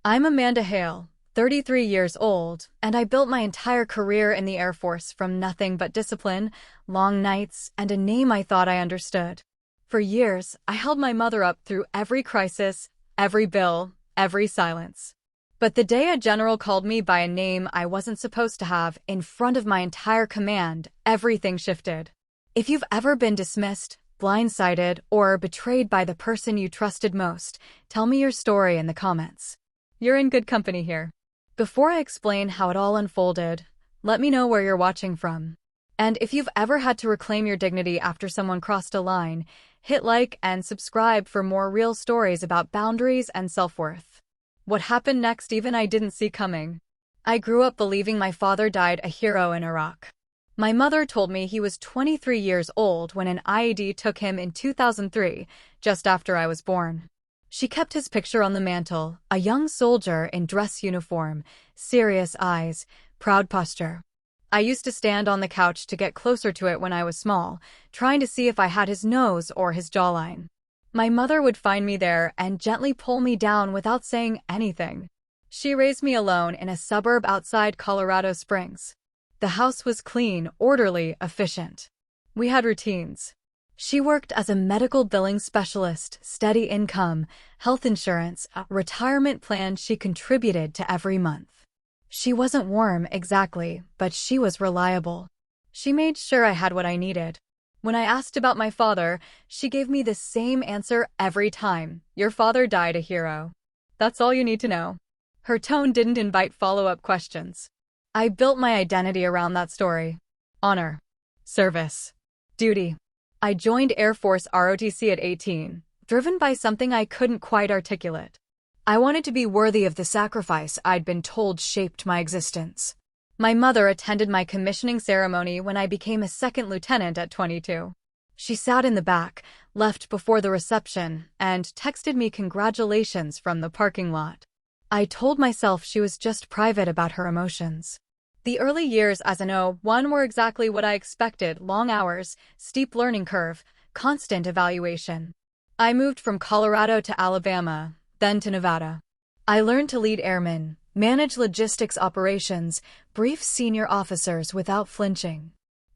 I'm Amanda Hale, 33 years old, and I built my entire career in the Air Force from nothing but discipline, long nights, and a name I thought I understood. For years, I held my mother up through every crisis, every bill, every silence. But the day a general called me by a name I wasn't supposed to have in front of my entire command, everything shifted. If you've ever been dismissed, blindsided, or betrayed by the person you trusted most, tell me your story in the comments. You're in good company here. Before I explain how it all unfolded, let me know where you're watching from. And if you've ever had to reclaim your dignity after someone crossed a line, hit like and subscribe for more real stories about boundaries and self-worth. What happened next even I didn't see coming. I grew up believing my father died a hero in Iraq. My mother told me he was 23 years old when an IED took him in 2003, just after I was born. She kept his picture on the mantle, a young soldier in dress uniform, serious eyes, proud posture. I used to stand on the couch to get closer to it when I was small, trying to see if I had his nose or his jawline. My mother would find me there and gently pull me down without saying anything. She raised me alone in a suburb outside Colorado Springs. The house was clean, orderly, efficient. We had routines. She worked as a medical billing specialist, steady income, health insurance, a retirement plan she contributed to every month. She wasn't warm, exactly, but she was reliable. She made sure I had what I needed. When I asked about my father, she gave me the same answer every time. Your father died a hero. That's all you need to know. Her tone didn't invite follow-up questions. I built my identity around that story. Honor. Service. Duty. I joined Air Force ROTC at 18, driven by something I couldn't quite articulate. I wanted to be worthy of the sacrifice I'd been told shaped my existence. My mother attended my commissioning ceremony when I became a second lieutenant at 22. She sat in the back, left before the reception, and texted me congratulations from the parking lot. I told myself she was just private about her emotions. The early years as an O-1 were exactly what I expected: long hours, steep learning curve, constant evaluation. I moved from Colorado to Alabama, then to Nevada. I learned to lead airmen, manage logistics operations, brief senior officers without flinching.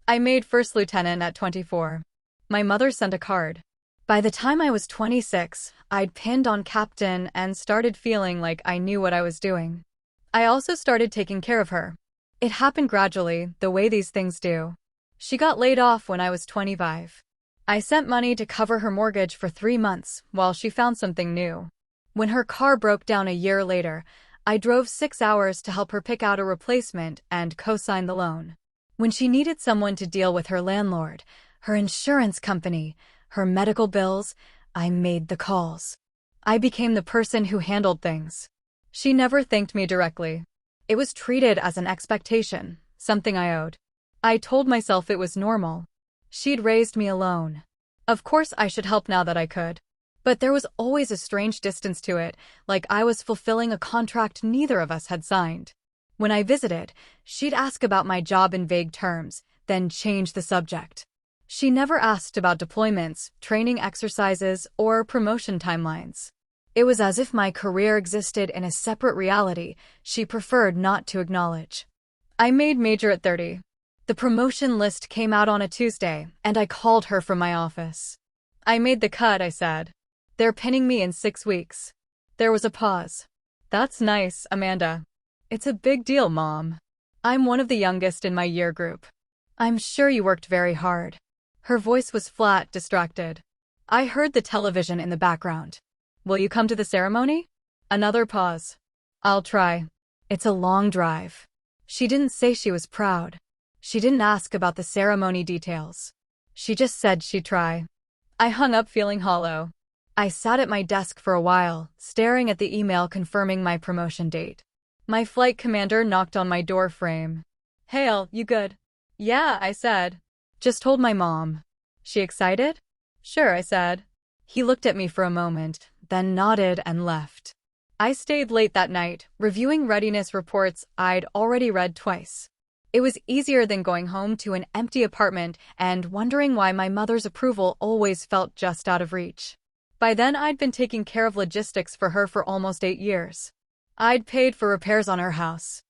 I made first lieutenant at 24. My mother sent a card. By the time I was 26, I'd pinned on captain and started feeling like I knew what I was doing. I also started taking care of her. It happened gradually, the way these things do. She got laid off when I was 25. I sent money to cover her mortgage for 3 months while she found something new. When her car broke down a year later, I drove 6 hours to help her pick out a replacement and co-sign the loan. When she needed someone to deal with her landlord, her insurance company, her medical bills, I made the calls. I became the person who handled things. She never thanked me directly. It was treated as an expectation, something I owed. I told myself it was normal. She'd raised me alone. Of course I should help now that I could. But there was always a strange distance to it, like I was fulfilling a contract neither of us had signed. When I visited, she'd ask about my job in vague terms, then change the subject. She never asked about deployments, training exercises, or promotion timelines. It was as if my career existed in a separate reality she preferred not to acknowledge. I made major at 30. The promotion list came out on a Tuesday, and I called her from my office. I made the cut, I said. They're pinning me in 6 weeks. There was a pause. That's nice, Amanda. It's a big deal, Mom. I'm one of the youngest in my year group. I'm sure you worked very hard. Her voice was flat, distracted. I heard the television in the background. Will you come to the ceremony? Another pause. I'll try. It's a long drive. She didn't say she was proud. She didn't ask about the ceremony details. She just said she'd try. I hung up feeling hollow. I sat at my desk for a while, staring at the email confirming my promotion date. My flight commander knocked on my door frame. Hale, you good? Yeah, I said. Just told my mom. She excited? Sure, I said. He looked at me for a moment, then nodded and left. I stayed late that night, reviewing readiness reports I'd already read twice. It was easier than going home to an empty apartment and wondering why my mother's approval always felt just out of reach. By then I'd been taking care of logistics for her for almost 8 years. I'd paid for repairs on her house.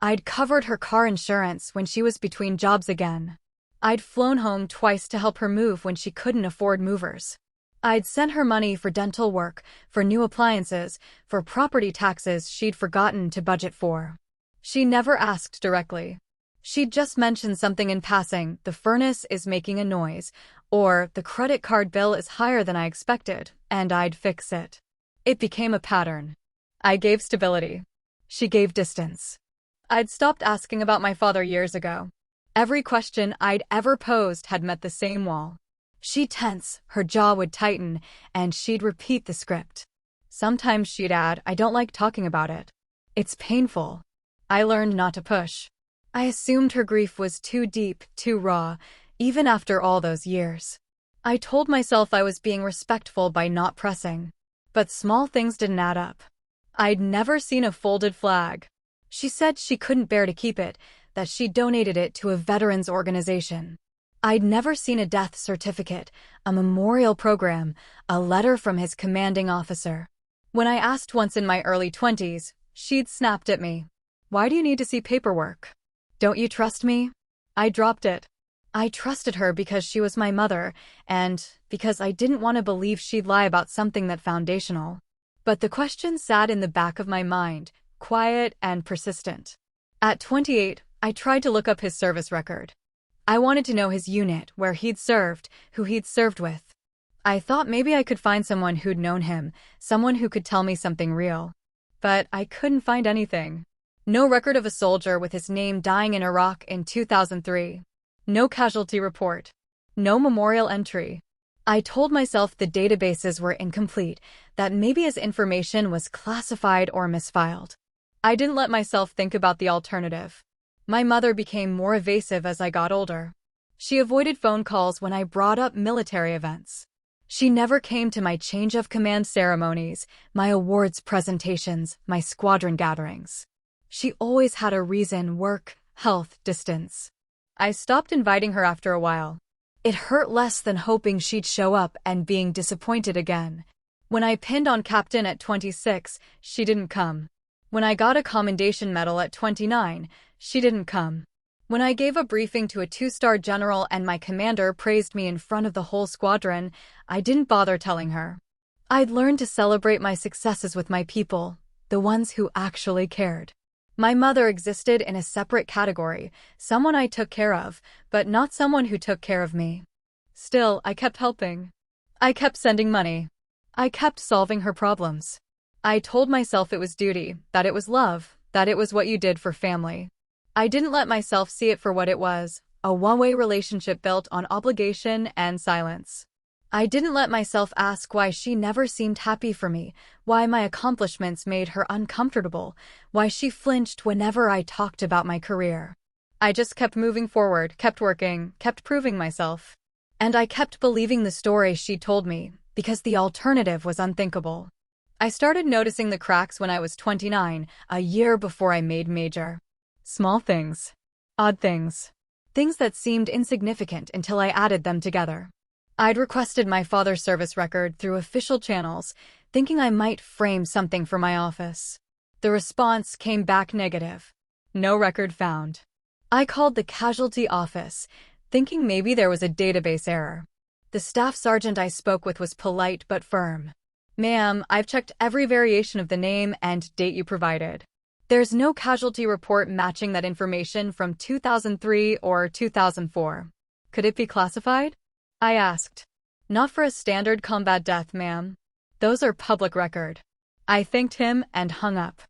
I'd covered her car insurance when she was between jobs again. I'd flown home twice to help her move when she couldn't afford movers. I'd sent her money for dental work, for new appliances, for property taxes she'd forgotten to budget for. She never asked directly. She'd just mention something in passing: the furnace is making a noise, or the credit card bill is higher than I expected, and I'd fix it. It became a pattern. I gave stability. She gave distance. I'd stopped asking about my father years ago. Every question I'd ever posed had met the same wall. She'd tense, her jaw would tighten, and she'd repeat the script. Sometimes she'd add, "I don't like talking about it. It's painful." I learned not to push. I assumed her grief was too deep, too raw, even after all those years. I told myself I was being respectful by not pressing. But small things didn't add up. I'd never seen a folded flag. She said she couldn't bear to keep it, that she donated it to a veterans organization. I'd never seen a death certificate, a memorial program, a letter from his commanding officer. When I asked once in my early 20s, she'd snapped at me. "Why do you need to see paperwork? Don't you trust me?" I dropped it. I trusted her because she was my mother, and because I didn't want to believe she'd lie about something that foundational. But the question sat in the back of my mind, quiet and persistent. At 28, I tried to look up his service record. I wanted to know his unit, where he'd served, who he'd served with. I thought maybe I could find someone who'd known him, someone who could tell me something real. But I couldn't find anything. No record of a soldier with his name dying in Iraq in 2003. No casualty report. No memorial entry. I told myself the databases were incomplete, that maybe his information was classified or misfiled. I didn't let myself think about the alternative. My mother became more evasive as I got older. She avoided phone calls when I brought up military events. She never came to my change of command ceremonies, my awards presentations, my squadron gatherings. She always had a reason: work, health, distance. I stopped inviting her after a while. It hurt less than hoping she'd show up and being disappointed again. When I pinned on captain at 26, she didn't come. When I got a commendation medal at 29, she didn't come. When I gave a briefing to a 2-star general and my commander praised me in front of the whole squadron, I didn't bother telling her. I'd learned to celebrate my successes with my people, the ones who actually cared. My mother existed in a separate category, someone I took care of, but not someone who took care of me. Still, I kept helping. I kept sending money. I kept solving her problems. I told myself it was duty, that it was love, that it was what you did for family. I didn't let myself see it for what it was, a one-way relationship built on obligation and silence. I didn't let myself ask why she never seemed happy for me, why my accomplishments made her uncomfortable, why she flinched whenever I talked about my career. I just kept moving forward, kept working, kept proving myself. And I kept believing the story she told me, because the alternative was unthinkable. I started noticing the cracks when I was 29, a year before I made major. Small things. Odd things. Things that seemed insignificant until I added them together. I'd requested my father's service record through official channels, thinking I might frame something for my office. The response came back negative. No record found. I called the casualty office, thinking maybe there was a database error. The staff sergeant I spoke with was polite but firm. "Ma'am, I've checked every variation of the name and date you provided. There's no casualty report matching that information from 2003 or 2004. Could it be classified?" I asked. "Not for a standard combat death, ma'am. Those are public record." I thanked him and hung up.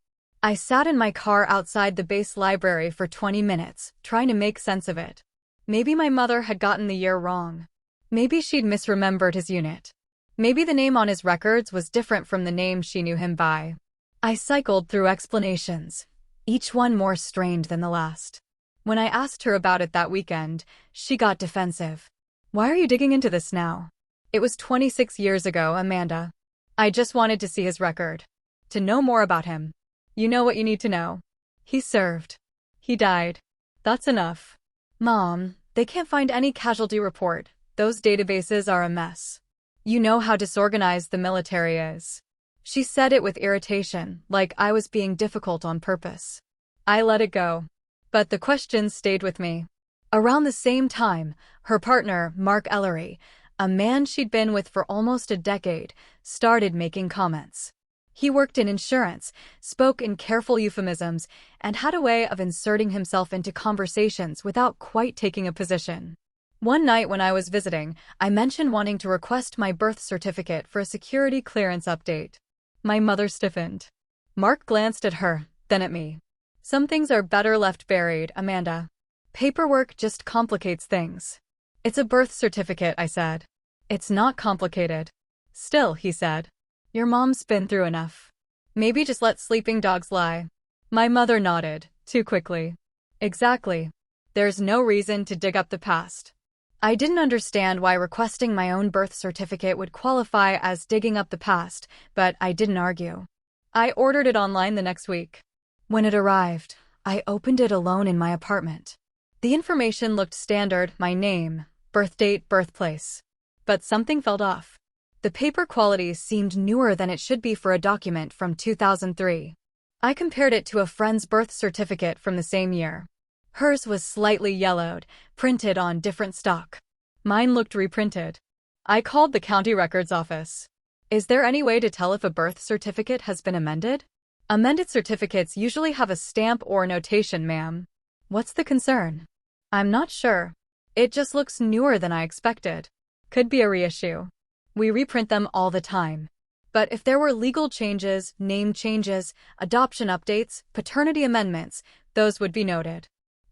I sat in my car outside the base library for 20 minutes, trying to make sense of it. Maybe my mother had gotten the year wrong. Maybe she'd misremembered his unit. Maybe the name on his records was different from the name she knew him by. I cycled through explanations, each one more strained than the last. When I asked her about it that weekend, she got defensive. "Why are you digging into this now? It was 26 years ago, Amanda. I just wanted to see his record. To know more about him. You know what you need to know. He served. He died. That's enough." "Mom, they can't find any casualty report. Those databases are a mess. You know how disorganized the military is." She said it with irritation, like I was being difficult on purpose. I let it go. But the questions stayed with me. Around the same time, her partner, Mark Ellery, a man she'd been with for almost a decade, started making comments. He worked in insurance, spoke in careful euphemisms, and had a way of inserting himself into conversations without quite taking a position. One night when I was visiting, I mentioned wanting to request my birth certificate for a security clearance update. My mother stiffened. Mark glanced at her, then at me. Some things are better left buried, Amanda. Paperwork just complicates things. It's a birth certificate, I said. It's not complicated. Still, he said. Your mom's been through enough. Maybe just let sleeping dogs lie. My mother nodded, too quickly. Exactly. There's no reason to dig up the past. I didn't understand why requesting my own birth certificate would qualify as digging up the past, but I didn't argue. I ordered it online the next week. When it arrived, I opened it alone in my apartment. The information looked standard, my name, birth date, birthplace. But something felt off. The paper quality seemed newer than it should be for a document from 2003. I compared it to a friend's birth certificate from the same year. Hers was slightly yellowed, printed on different stock. Mine looked reprinted. I called the county records office. Is there any way to tell if a birth certificate has been amended? Amended certificates usually have a stamp or notation, ma'am. What's the concern? I'm not sure. It just looks newer than I expected. Could be a reissue. We reprint them all the time. But if there were legal changes, name changes, adoption updates, paternity amendments, those would be noted.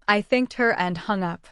I thanked her and hung up.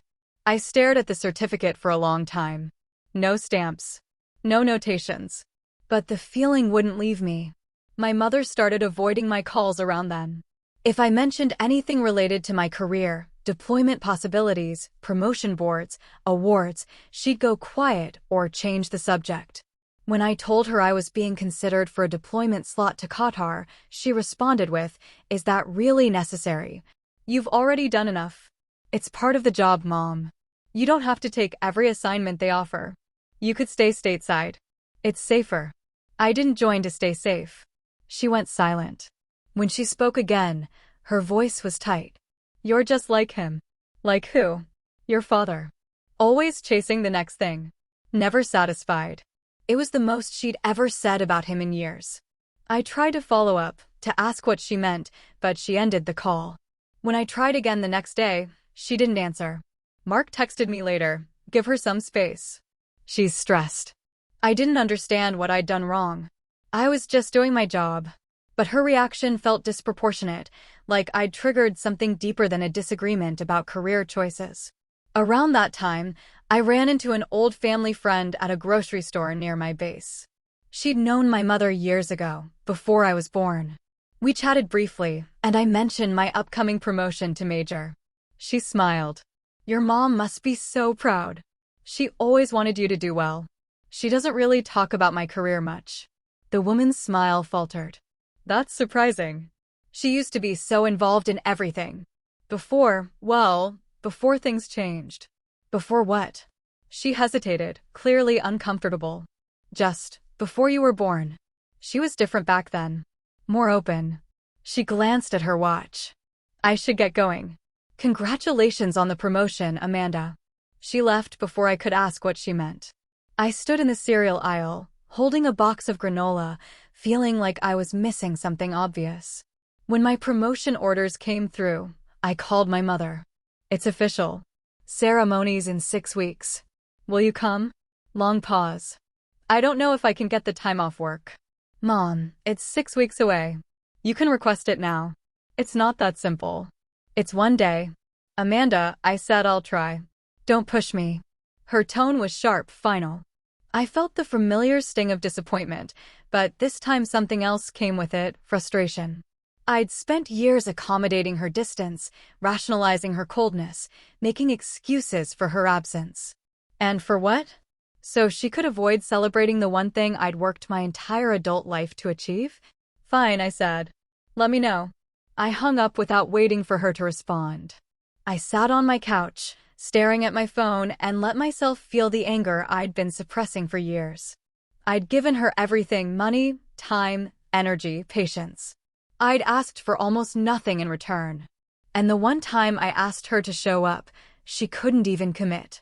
I stared at the certificate for a long time. No stamps. No notations. But the feeling wouldn't leave me. My mother started avoiding my calls around then. If I mentioned anything related to my career, deployment possibilities, promotion boards, awards, she'd go quiet or change the subject. When I told her I was being considered for a deployment slot to Qatar, she responded with, "Is that really necessary? You've already done enough. It's part of the job, Mom. You don't have to take every assignment they offer. You could stay stateside. It's safer." I didn't join to stay safe. She went silent. When she spoke again, her voice was tight. You're just like him. Like who? Your father. Always chasing the next thing. Never satisfied. It was the most she'd ever said about him in years. I tried to follow up, to ask what she meant, but she ended the call. When I tried again the next day, she didn't answer. Mark texted me later, "Give her some space. She's stressed." I didn't understand what I'd done wrong. I was just doing my job. But her reaction felt disproportionate, like I'd triggered something deeper than a disagreement about career choices. Around that time, I ran into an old family friend at a grocery store near my base. She'd known my mother years ago, before I was born. We chatted briefly, and I mentioned my upcoming promotion to major. She smiled. Your mom must be so proud. She always wanted you to do well. She doesn't really talk about my career much. The woman's smile faltered. That's surprising. She used to be so involved in everything. Before things changed. Before what? She hesitated, clearly uncomfortable. Just before you were born. She was different back then. More open. She glanced at her watch. I should get going. Congratulations on the promotion, Amanda. She left before I could ask what she meant. I stood in the cereal aisle, holding a box of granola, feeling like I was missing something obvious. When my promotion orders came through, I called my mother. It's official. Ceremony's in 6 weeks. Will you come? Long pause. I don't know if I can get the time off work. Mom, it's 6 weeks away. You can request it now. It's not that simple. It's one day. Amanda, I said I'll try. Don't push me. Her tone was sharp, final. I felt the familiar sting of disappointment, but this time something else came with it, frustration. I'd spent years accommodating her distance, rationalizing her coldness, making excuses for her absence. And for what? So she could avoid celebrating the one thing I'd worked my entire adult life to achieve? Fine, I said. Let me know. I hung up without waiting for her to respond. I sat on my couch, staring at my phone, and let myself feel the anger I'd been suppressing for years. I'd given her everything: money, time, energy, patience. I'd asked for almost nothing in return. And the one time I asked her to show up, she couldn't even commit.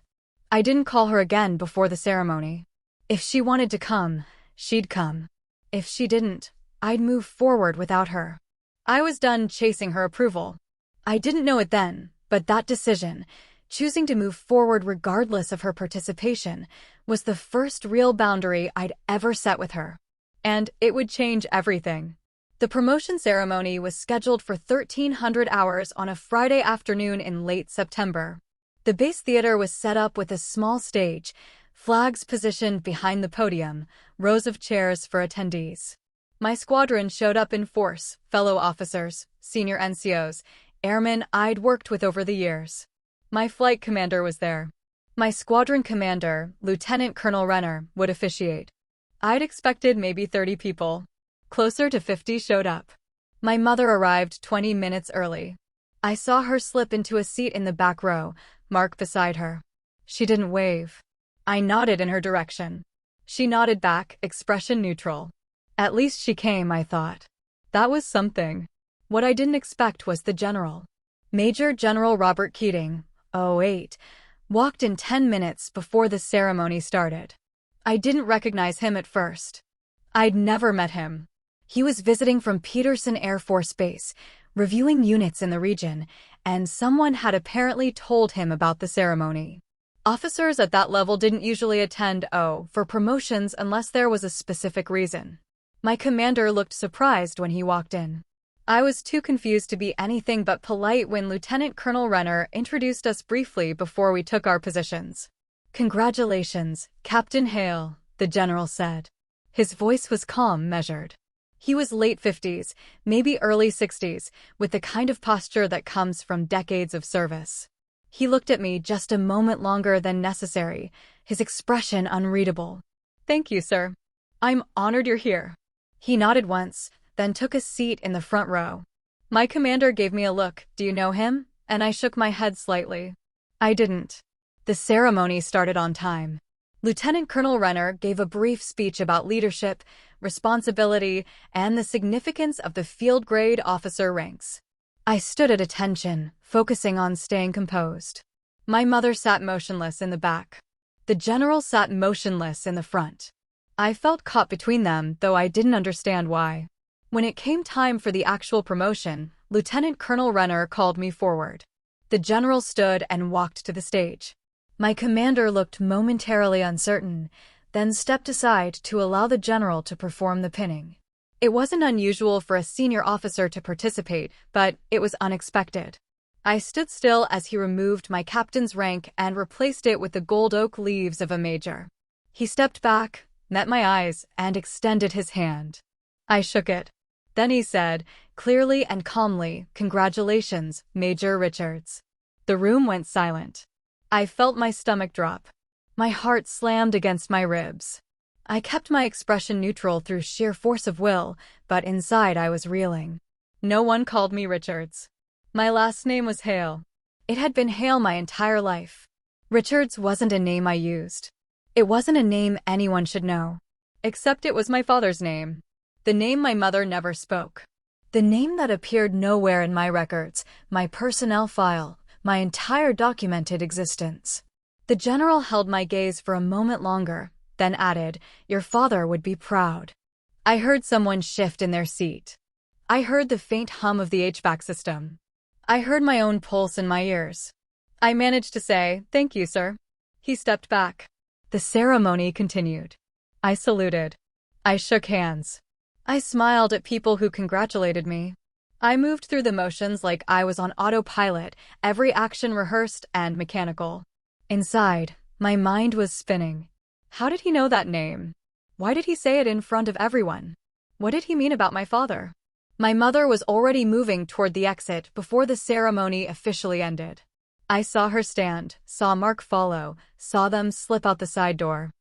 I didn't call her again before the ceremony. If she wanted to come, she'd come. If she didn't, I'd move forward without her. I was done chasing her approval. I didn't know it then, but that decision, choosing to move forward regardless of her participation, was the first real boundary I'd ever set with her. And it would change everything. The promotion ceremony was scheduled for 1300 hours on a Friday afternoon in late September. The base theater was set up with a small stage, flags positioned behind the podium, rows of chairs for attendees. My squadron showed up in force, fellow officers, senior NCOs, airmen I'd worked with over the years. My flight commander was there. My squadron commander, Lieutenant Colonel Renner, would officiate. I'd expected maybe 30 people. Closer to 50 showed up. My mother arrived 20 minutes early. I saw her slip into a seat in the back row, Mark beside her. She didn't wave. I nodded in her direction. She nodded back, expression neutral. At least she came, I thought. That was something. What I didn't expect was the general. Major General Robert Keating, 08, walked in 10 minutes before the ceremony started. I didn't recognize him at first. I'd never met him. He was visiting from Peterson Air Force Base, reviewing units in the region, and someone had apparently told him about the ceremony. Officers at that level didn't usually attend for promotions unless there was a specific reason. My commander looked surprised when he walked in. I was too confused to be anything but polite when Lieutenant Colonel Renner introduced us briefly before we took our positions. "Congratulations, Captain Hale," the general said. His voice was calm, measured. He was late 50s, maybe early 60s, with the kind of posture that comes from decades of service. He looked at me just a moment longer than necessary, his expression unreadable. "Thank you, sir. I'm honored you're here." He nodded once, then took a seat in the front row. My commander gave me a look. "Do you know him?" And I shook my head slightly. I didn't. The ceremony started on time. Lieutenant Colonel Renner gave a brief speech about leadership, responsibility, and the significance of the field-grade officer ranks. I stood at attention, focusing on staying composed. My mother sat motionless in the back. The general sat motionless in the front. I felt caught between them, though I didn't understand why. When it came time for the actual promotion, Lieutenant Colonel Renner called me forward. The general stood and walked to the stage. My commander looked momentarily uncertain, then stepped aside to allow the general to perform the pinning. It wasn't unusual for a senior officer to participate, but it was unexpected. I stood still as he removed my captain's rank and replaced it with the gold oak leaves of a major. He stepped back, met my eyes, and extended his hand. I shook it. Then he said, clearly and calmly, "Congratulations, Major Richards." The room went silent. I felt my stomach drop. My heart slammed against my ribs. I kept my expression neutral through sheer force of will, but inside I was reeling. No one called me Richards. My last name was Hale. It had been Hale my entire life. Richards wasn't a name I used. It wasn't a name anyone should know. Except it was my father's name. The name my mother never spoke. The name that appeared nowhere in my records, my personnel file, my entire documented existence. The general held my gaze for a moment longer, then added, "Your father would be proud." I heard someone shift in their seat. I heard the faint hum of the HVAC system. I heard my own pulse in my ears. I managed to say, "Thank you, sir." He stepped back. The ceremony continued. I saluted. I shook hands. I smiled at people who congratulated me. I moved through the motions like I was on autopilot, every action rehearsed and mechanical. Inside, my mind was spinning. How did he know that name? Why did he say it in front of everyone? What did he mean about my father? My mother was already moving toward the exit before the ceremony officially ended. I saw her stand, saw Mark follow, saw them slip out the side door.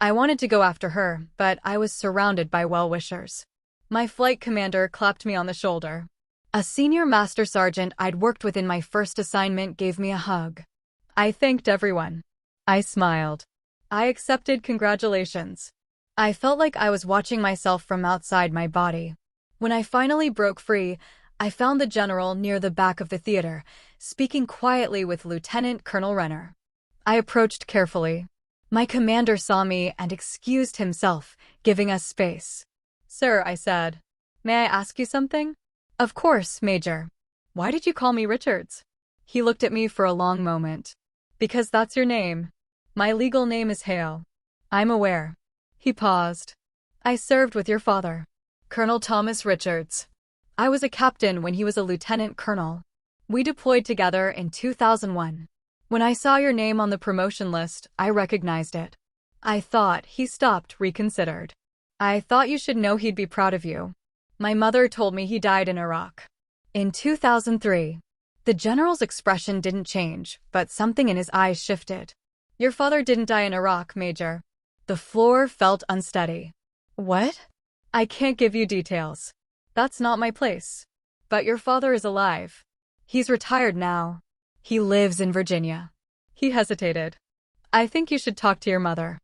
I wanted to go after her, but I was surrounded by well-wishers. My flight commander clapped me on the shoulder. A senior master sergeant I'd worked with in my first assignment gave me a hug. I thanked everyone. I smiled. I accepted congratulations. I felt like I was watching myself from outside my body. When I finally broke free, I found the general near the back of the theater, speaking quietly with Lieutenant Colonel Renner. I approached carefully. My commander saw me and excused himself, giving us space. "Sir," I said, "may I ask you something?" "Of course, Major." "Why did you call me Richards?" He looked at me for a long moment. "Because that's your name. My legal name is Hale." "I'm aware." He paused. "I served with your father, Colonel Thomas Richards. I was a captain when he was a lieutenant colonel. We deployed together in 2001. When I saw your name on the promotion list, I recognized it. I thought," he stopped, reconsidered. "I thought you should know he'd be proud of you. My mother told me he died in Iraq. In 2003. The general's expression didn't change, but something in his eyes shifted. "Your father didn't die in Iraq, Major." The floor felt unsteady. "What?" "I can't give you details. That's not my place. But your father is alive. He's retired now. He lives in Virginia." He hesitated. "I think you should talk to your mother."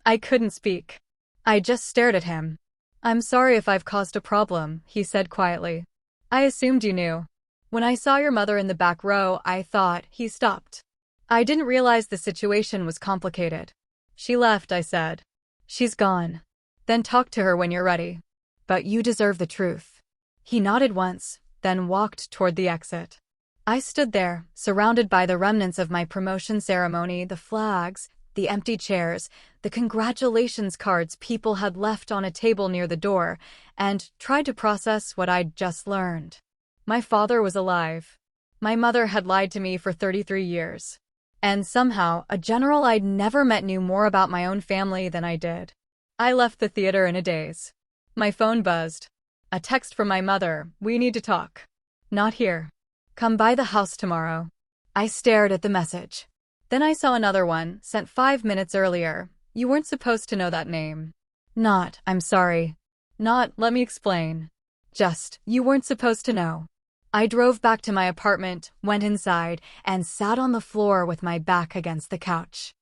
I couldn't speak. I just stared at him. "I'm sorry if I've caused a problem," he said quietly. "I assumed you knew. When I saw your mother in the back row, I thought," he stopped. "I didn't realize the situation was complicated." "She left," I said. "She's gone." "Then talk to her when you're ready." "But you deserve the truth." He nodded once, then walked toward the exit. I stood there, surrounded by the remnants of my promotion ceremony, the flags, the empty chairs, the congratulations cards people had left on a table near the door, and tried to process what I'd just learned. My father was alive. My mother had lied to me for 33 years. And somehow, a general I'd never met knew more about my own family than I did. I left the theater in a daze. My phone buzzed. A text from my mother, "We need to talk." "Not here. Come by the house tomorrow." I stared at the message. Then I saw another one, sent 5 minutes earlier. "You weren't supposed to know that name." Not, "I'm sorry." Not, "Let me explain." Just, "You weren't supposed to know." I drove back to my apartment, went inside, and sat on the floor with my back against the couch.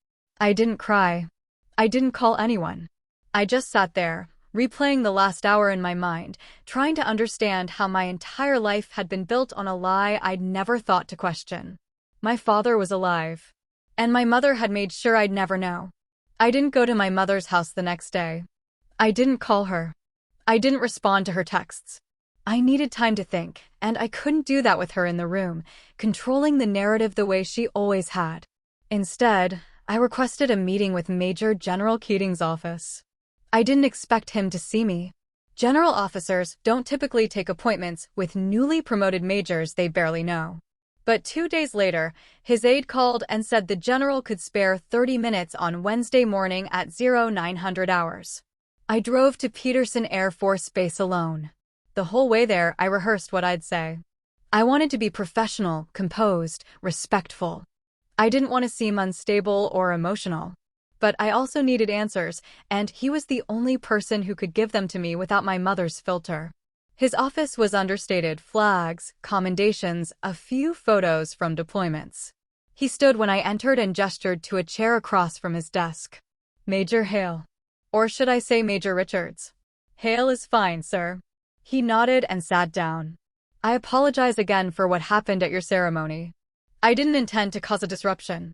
I didn't cry. I didn't call anyone. I just sat there, replaying the last hour in my mind, trying to understand how my entire life had been built on a lie I'd never thought to question. My father was alive. And my mother had made sure I'd never know. I didn't go to my mother's house the next day. I didn't call her. I didn't respond to her texts. I needed time to think, and I couldn't do that with her in the room, controlling the narrative the way she always had. Instead, I requested a meeting with Major General Keating's office. I didn't expect him to see me. General officers don't typically take appointments with newly promoted majors they barely know. But 2 days later, his aide called and said the general could spare 30 minutes on Wednesday morning at 0900 hours. I drove to Peterson Air Force Base alone. The whole way there, I rehearsed what I'd say. I wanted to be professional, composed, respectful. I didn't want to seem unstable or emotional. But I also needed answers, and he was the only person who could give them to me without my mother's filter. His office was understated: flags, commendations, a few photos from deployments. He stood when I entered and gestured to a chair across from his desk. "Major Hale. Or should I say Major Richards?" "Hale is fine, sir." He nodded and sat down. "I apologize again for what happened at your ceremony. I didn't intend to cause a disruption."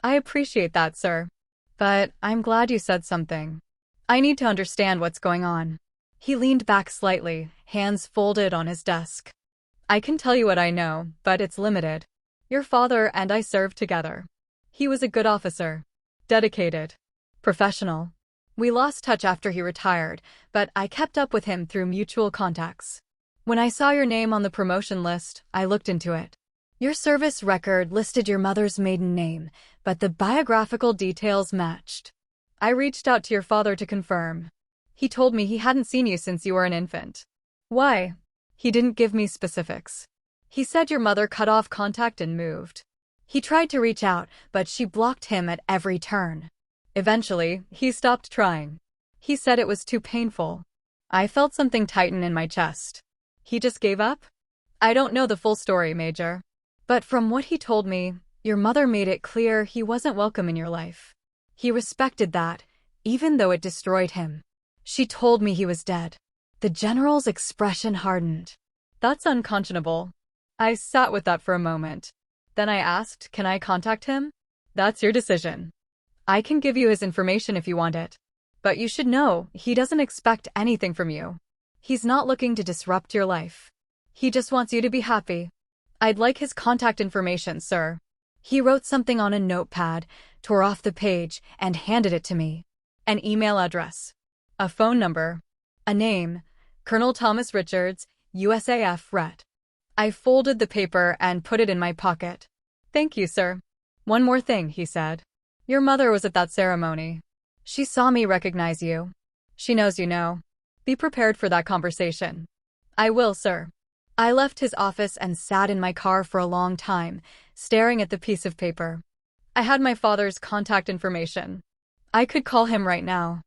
"I appreciate that, sir. But I'm glad you said something. I need to understand what's going on." He leaned back slightly, hands folded on his desk. "I can tell you what I know, but it's limited. Your father and I served together. He was a good officer. Dedicated. Professional. We lost touch after he retired, but I kept up with him through mutual contacts. When I saw your name on the promotion list, I looked into it. Your service record listed your mother's maiden name, but the biographical details matched. I reached out to your father to confirm. He told me he hadn't seen you since you were an infant." "Why?" "He didn't give me specifics. He said your mother cut off contact and moved. He tried to reach out, but she blocked him at every turn. Eventually, he stopped trying. He said it was too painful." I felt something tighten in my chest. "He just gave up?" "I don't know the full story, Major. But from what he told me, your mother made it clear he wasn't welcome in your life. He respected that, even though it destroyed him. She told me he was dead. The general's expression hardened. That's unconscionable. I sat with that for a moment. Then I asked, can I contact him? That's your decision. I can give you his information if you want it. But you should know, he doesn't expect anything from you. He's not looking to disrupt your life. He just wants you to be happy. I'd like his contact information, sir. He wrote something on a notepad, tore off the page, and handed it to me. An email address. A phone number. A name. Colonel Thomas Richards, USAF Ret. I folded the paper and put it in my pocket. Thank you, sir. One more thing, he said. Your mother was at that ceremony. She saw me recognize you. She knows you know. Be prepared for that conversation. I will, sir. I left his office and sat in my car for a long time, staring at the piece of paper. I had my father's contact information. I could call him right now.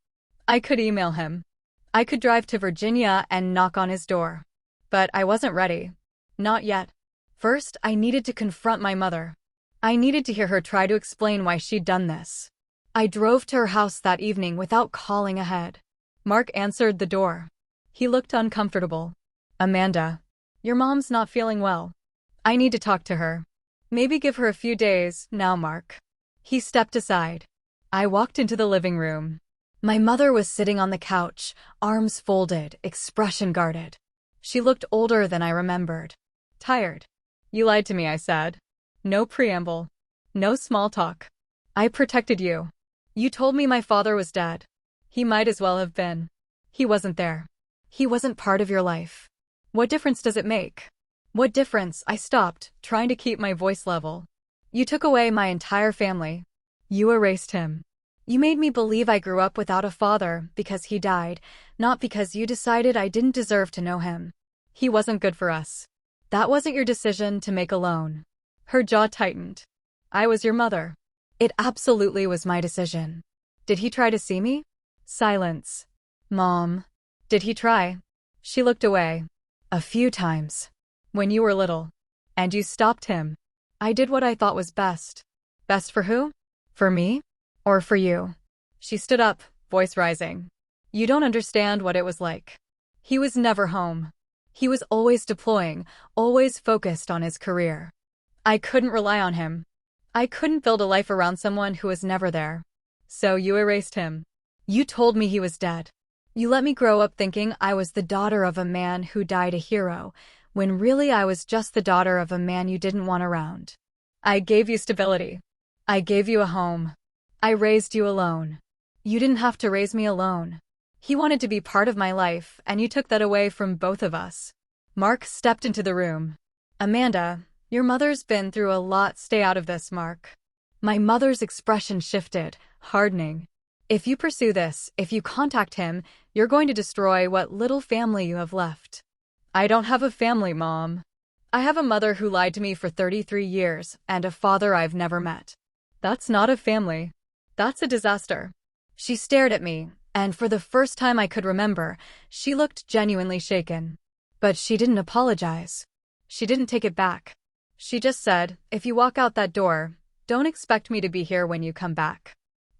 I could email him. I could drive to Virginia and knock on his door. But I wasn't ready. Not yet. First, I needed to confront my mother. I needed to hear her try to explain why she'd done this. I drove to her house that evening without calling ahead. Mark answered the door. He looked uncomfortable. Amanda, your mom's not feeling well. I need to talk to her. Maybe give her a few days, now, Mark. He stepped aside. I walked into the living room. My mother was sitting on the couch, arms folded, expression guarded. She looked older than I remembered. Tired. You lied to me, I said. No preamble. No small talk. I protected you. You told me my father was dead. He might as well have been. He wasn't there. He wasn't part of your life. What difference does it make? What difference? I stopped, trying to keep my voice level. You took away my entire family. You erased him. You made me believe I grew up without a father because he died, not because you decided I didn't deserve to know him. He wasn't good for us. That wasn't your decision to make alone. Her jaw tightened. I was your mother. It absolutely was my decision. Did he try to see me? Silence. Mom. Did he try? She looked away. A few times. When you were little. And you stopped him. I did what I thought was best. Best for who? For me? Or for you? She stood up, voice rising. You don't understand what it was like. He was never home. He was always deploying, always focused on his career. I couldn't rely on him. I couldn't build a life around someone who was never there. So you erased him. You told me he was dead. You let me grow up thinking I was the daughter of a man who died a hero, when really I was just the daughter of a man you didn't want around. I gave you stability. I gave you a home. I raised you alone. You didn't have to raise me alone. He wanted to be part of my life, and you took that away from both of us. Mark stepped into the room. Amanda, your mother's been through a lot. Stay out of this, Mark. My mother's expression shifted, hardening. If you pursue this, if you contact him, you're going to destroy what little family you have left. I don't have a family, Mom. I have a mother who lied to me for 33 years, and a father I've never met. That's not a family. That's a disaster. She stared at me, and for the first time I could remember, she looked genuinely shaken. But she didn't apologize. She didn't take it back. She just said, if you walk out that door, don't expect me to be here when you come back.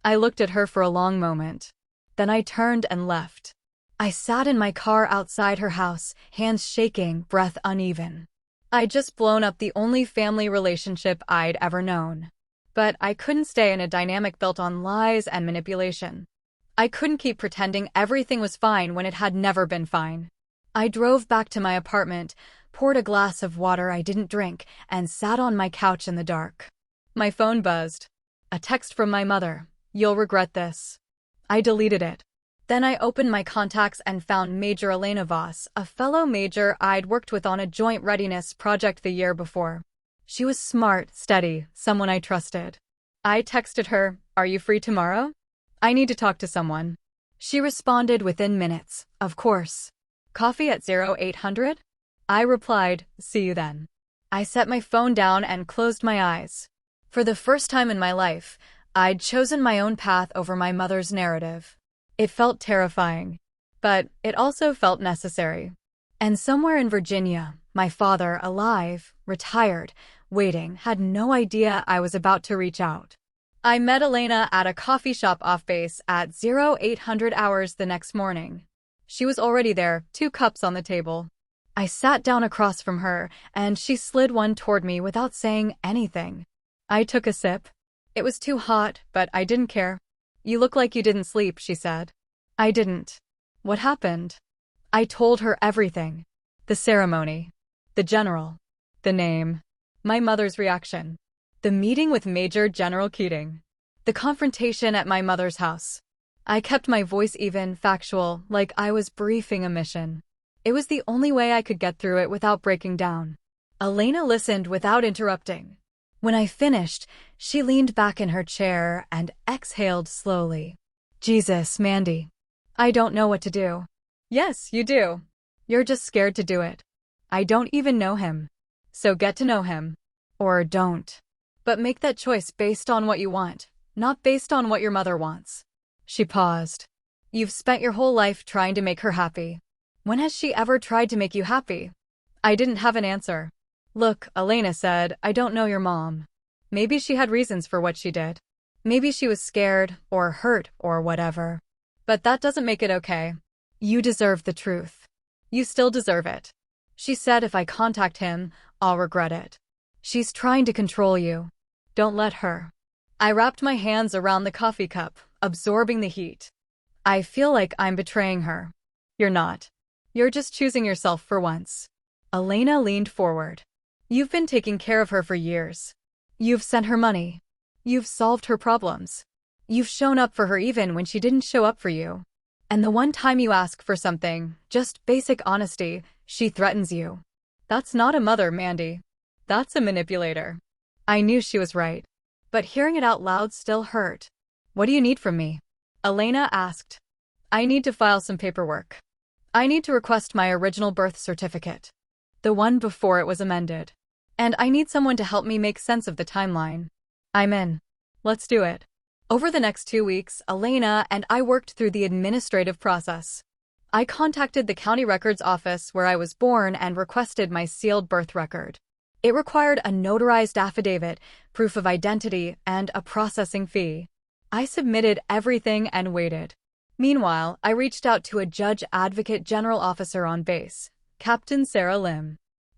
I looked at her for a long moment. Then I turned and left. I sat in my car outside her house, hands shaking, breath uneven. I'd just blown up the only family relationship I'd ever known. But I couldn't stay in a dynamic built on lies and manipulation. I couldn't keep pretending everything was fine when it had never been fine. I drove back to my apartment, poured a glass of water I didn't drink, and sat on my couch in the dark. My phone buzzed. A text from my mother. You'll regret this. I deleted it. Then I opened my contacts and found Major Elena Voss, a fellow major I'd worked with on a joint readiness project the year before. She was smart, steady, someone I trusted. I texted her, "Are you free tomorrow? I need to talk to someone." She responded within minutes, "Of course. Coffee at 0800?" I replied, "See you then." I set my phone down and closed my eyes. For the first time in my life, I'd chosen my own path over my mother's narrative. It felt terrifying, but it also felt necessary. And somewhere in Virginia, my father, alive, retired, waiting, had no idea I was about to reach out. I met Elena at a coffee shop off base at 0800 hours the next morning. She was already there, 2 cups on the table. I sat down across from her, and she slid one toward me without saying anything. I took a sip. It was too hot, but I didn't care. "You look like you didn't sleep," she said. I didn't. What happened? I told her everything. The ceremony. The general. The name. My mother's reaction. The meeting with Major General Keating. The confrontation at my mother's house. I kept my voice even, factual, like I was briefing a mission. It was the only way I could get through it without breaking down. Elena listened without interrupting. When I finished, she leaned back in her chair and exhaled slowly. "Jesus, Mandy. I don't know what to do." "Yes, you do. You're just scared to do it. I don't even know him. So get to know him. Or don't. But make that choice based on what you want, not based on what your mother wants." She paused. "You've spent your whole life trying to make her happy. When has she ever tried to make you happy?" I didn't have an answer. "Look," Elena said, "I don't know your mom. Maybe she had reasons for what she did. Maybe she was scared, or hurt, or whatever. But that doesn't make it okay. You deserve the truth. You still deserve it." She said if I contact him, I'll regret it. "She's trying to control you. Don't let her." I wrapped my hands around the coffee cup, absorbing the heat. "I feel like I'm betraying her." "You're not. You're just choosing yourself for once." Elena leaned forward. "You've been taking care of her for years. You've sent her money. You've solved her problems. You've shown up for her even when she didn't show up for you. And the one time you ask for something, just basic honesty, she threatens you. That's not a mother, Mandy. That's a manipulator." I knew she was right. But hearing it out loud still hurt. "What do you need from me?" Elena asked. "I need to file some paperwork. I need to request my original birth certificate. The one before it was amended. And I need someone to help me make sense of the timeline." "I'm in. Let's do it." Over the next 2 weeks, Elena and I worked through the administrative process. I contacted the county records office where I was born and requested my sealed birth record. It required a notarized affidavit, proof of identity, and a processing fee. I submitted everything and waited. Meanwhile, I reached out to a judge advocate general officer on base, Captain Sarah Lim.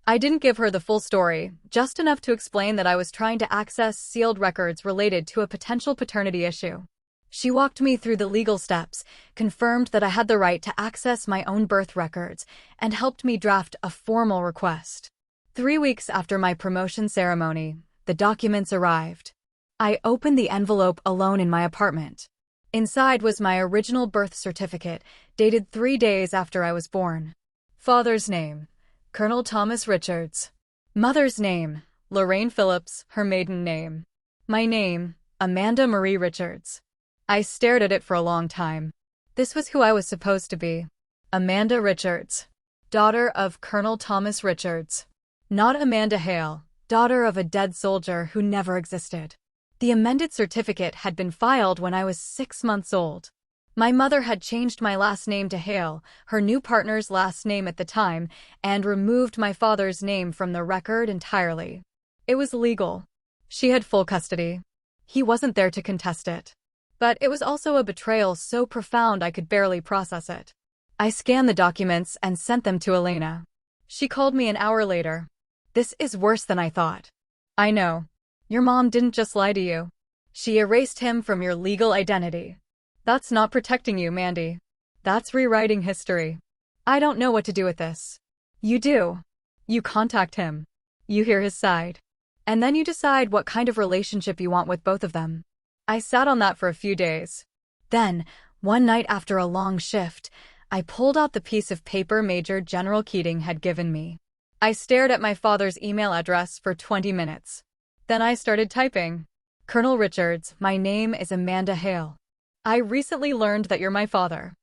I didn't give her the full story, just enough to explain that I was trying to access sealed records related to a potential paternity issue. She walked me through the legal steps, confirmed that I had the right to access my own birth records, and helped me draft a formal request. 3 weeks after my promotion ceremony, the documents arrived. I opened the envelope alone in my apartment. Inside was my original birth certificate, dated 3 days after I was born. Father's name, Colonel Thomas Richards. Mother's name, Lorraine Phillips, her maiden name. My name, Amanda Marie Richards. I stared at it for a long time. This was who I was supposed to be. Amanda Richards, daughter of Colonel Thomas Richards. Not Amanda Hale, daughter of a dead soldier who never existed. The amended certificate had been filed when I was 6 months old. My mother had changed my last name to Hale, her new partner's last name at the time, and removed my father's name from the record entirely. It was legal. She had full custody. He wasn't there to contest it. But it was also a betrayal so profound I could barely process it. I scanned the documents and sent them to Elena. She called me an hour later. "This is worse than I thought." "I know. Your mom didn't just lie to you. She erased him from your legal identity. That's not protecting you, Mandy. That's rewriting history. I don't know what to do with this." "You do. You contact him. You hear his side. And then you decide what kind of relationship you want with both of them." I sat on that for a few days. Then, one night after a long shift, I pulled out the piece of paper Major General Keating had given me. I stared at my father's email address for 20 minutes. Then I started typing. "Colonel Richards, my name is Amanda Hale. I recently learned that you're my father.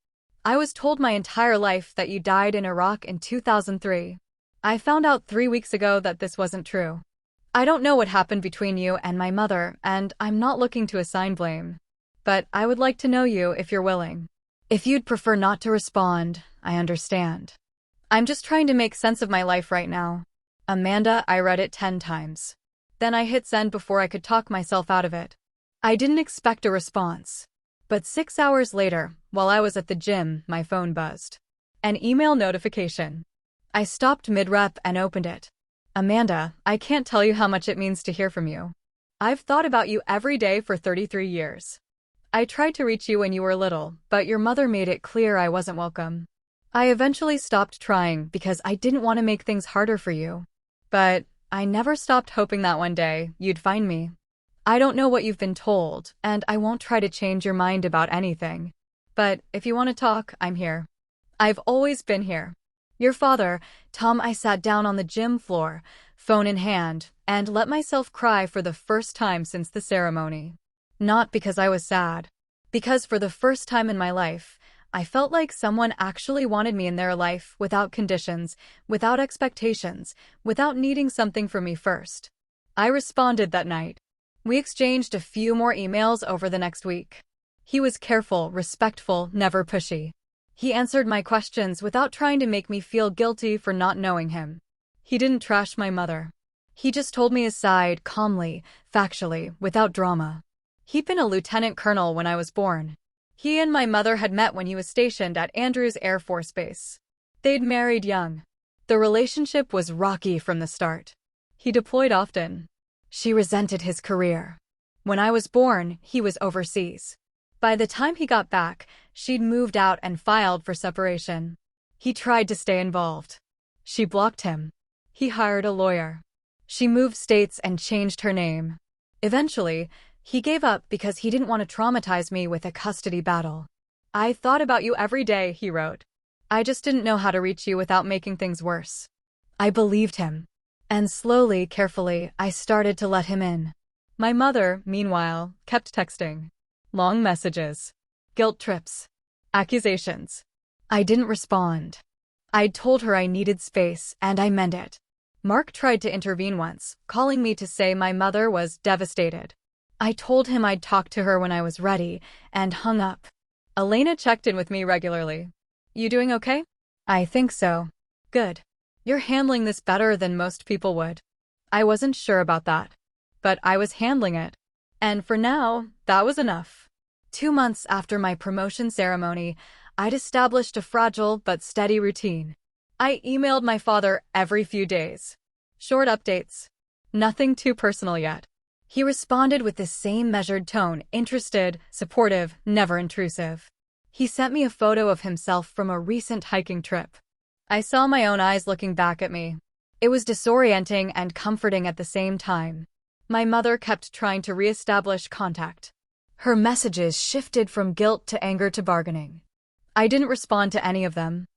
I was told my entire life that you died in Iraq in 2003. I found out 3 weeks ago that this wasn't true. I don't know what happened between you and my mother, and I'm not looking to assign blame. But I would like to know you if you're willing. If you'd prefer not to respond, I understand. I'm just trying to make sense of my life right now." Amanda, I read it 10 times. Then I hit send before I could talk myself out of it. I didn't expect a response. But 6 hours later, while I was at the gym, my phone buzzed. An email notification. I stopped mid-rep and opened it. Amanda, I can't tell you how much it means to hear from you. I've thought about you every day for 33 years. I tried to reach you when you were little, but your mother made it clear I wasn't welcome. I eventually stopped trying because I didn't want to make things harder for you. But I never stopped hoping that one day you'd find me. I don't know what you've been told, and I won't try to change your mind about anything. But if you want to talk, I'm here. I've always been here. Your father, Tom. I sat down on the gym floor, phone in hand, and let myself cry for the first time since the ceremony. Not because I was sad. Because for the first time in my life, I felt like someone actually wanted me in their life without conditions, without expectations, without needing something from me first. I responded that night. We exchanged a few more emails over the next week. He was careful, respectful, never pushy. He answered my questions without trying to make me feel guilty for not knowing him. He didn't trash my mother. He just told me his side calmly, factually, without drama. He'd been a lieutenant colonel when I was born. He and my mother had met when he was stationed at Andrews Air Force Base. They'd married young. The relationship was rocky from the start. He deployed often. She resented his career. When I was born, he was overseas. By the time he got back, she'd moved out and filed for separation. He tried to stay involved. She blocked him. He hired a lawyer. She moved states and changed her name. Eventually, he gave up because he didn't want to traumatize me with a custody battle. I thought about you every day, he wrote. I just didn't know how to reach you without making things worse. I believed him. And slowly, carefully, I started to let him in. My mother, meanwhile, kept texting. Long messages. Guilt trips. Accusations. I didn't respond. I'd told her I needed space, and I meant it. Mark tried to intervene once, calling me to say my mother was devastated. I told him I'd talk to her when I was ready, and hung up. Elena checked in with me regularly. You doing okay? I think so. Good. You're handling this better than most people would. I wasn't sure about that. But I was handling it. And for now, that was enough. 2 months after my promotion ceremony, I'd established a fragile but steady routine. I emailed my father every few days. Short updates. Nothing too personal yet. He responded with the same measured tone, interested, supportive, never intrusive. He sent me a photo of himself from a recent hiking trip. I saw my own eyes looking back at me. It was disorienting and comforting at the same time. My mother kept trying to reestablish contact. Her messages shifted from guilt to anger to bargaining. I didn't respond to any of them.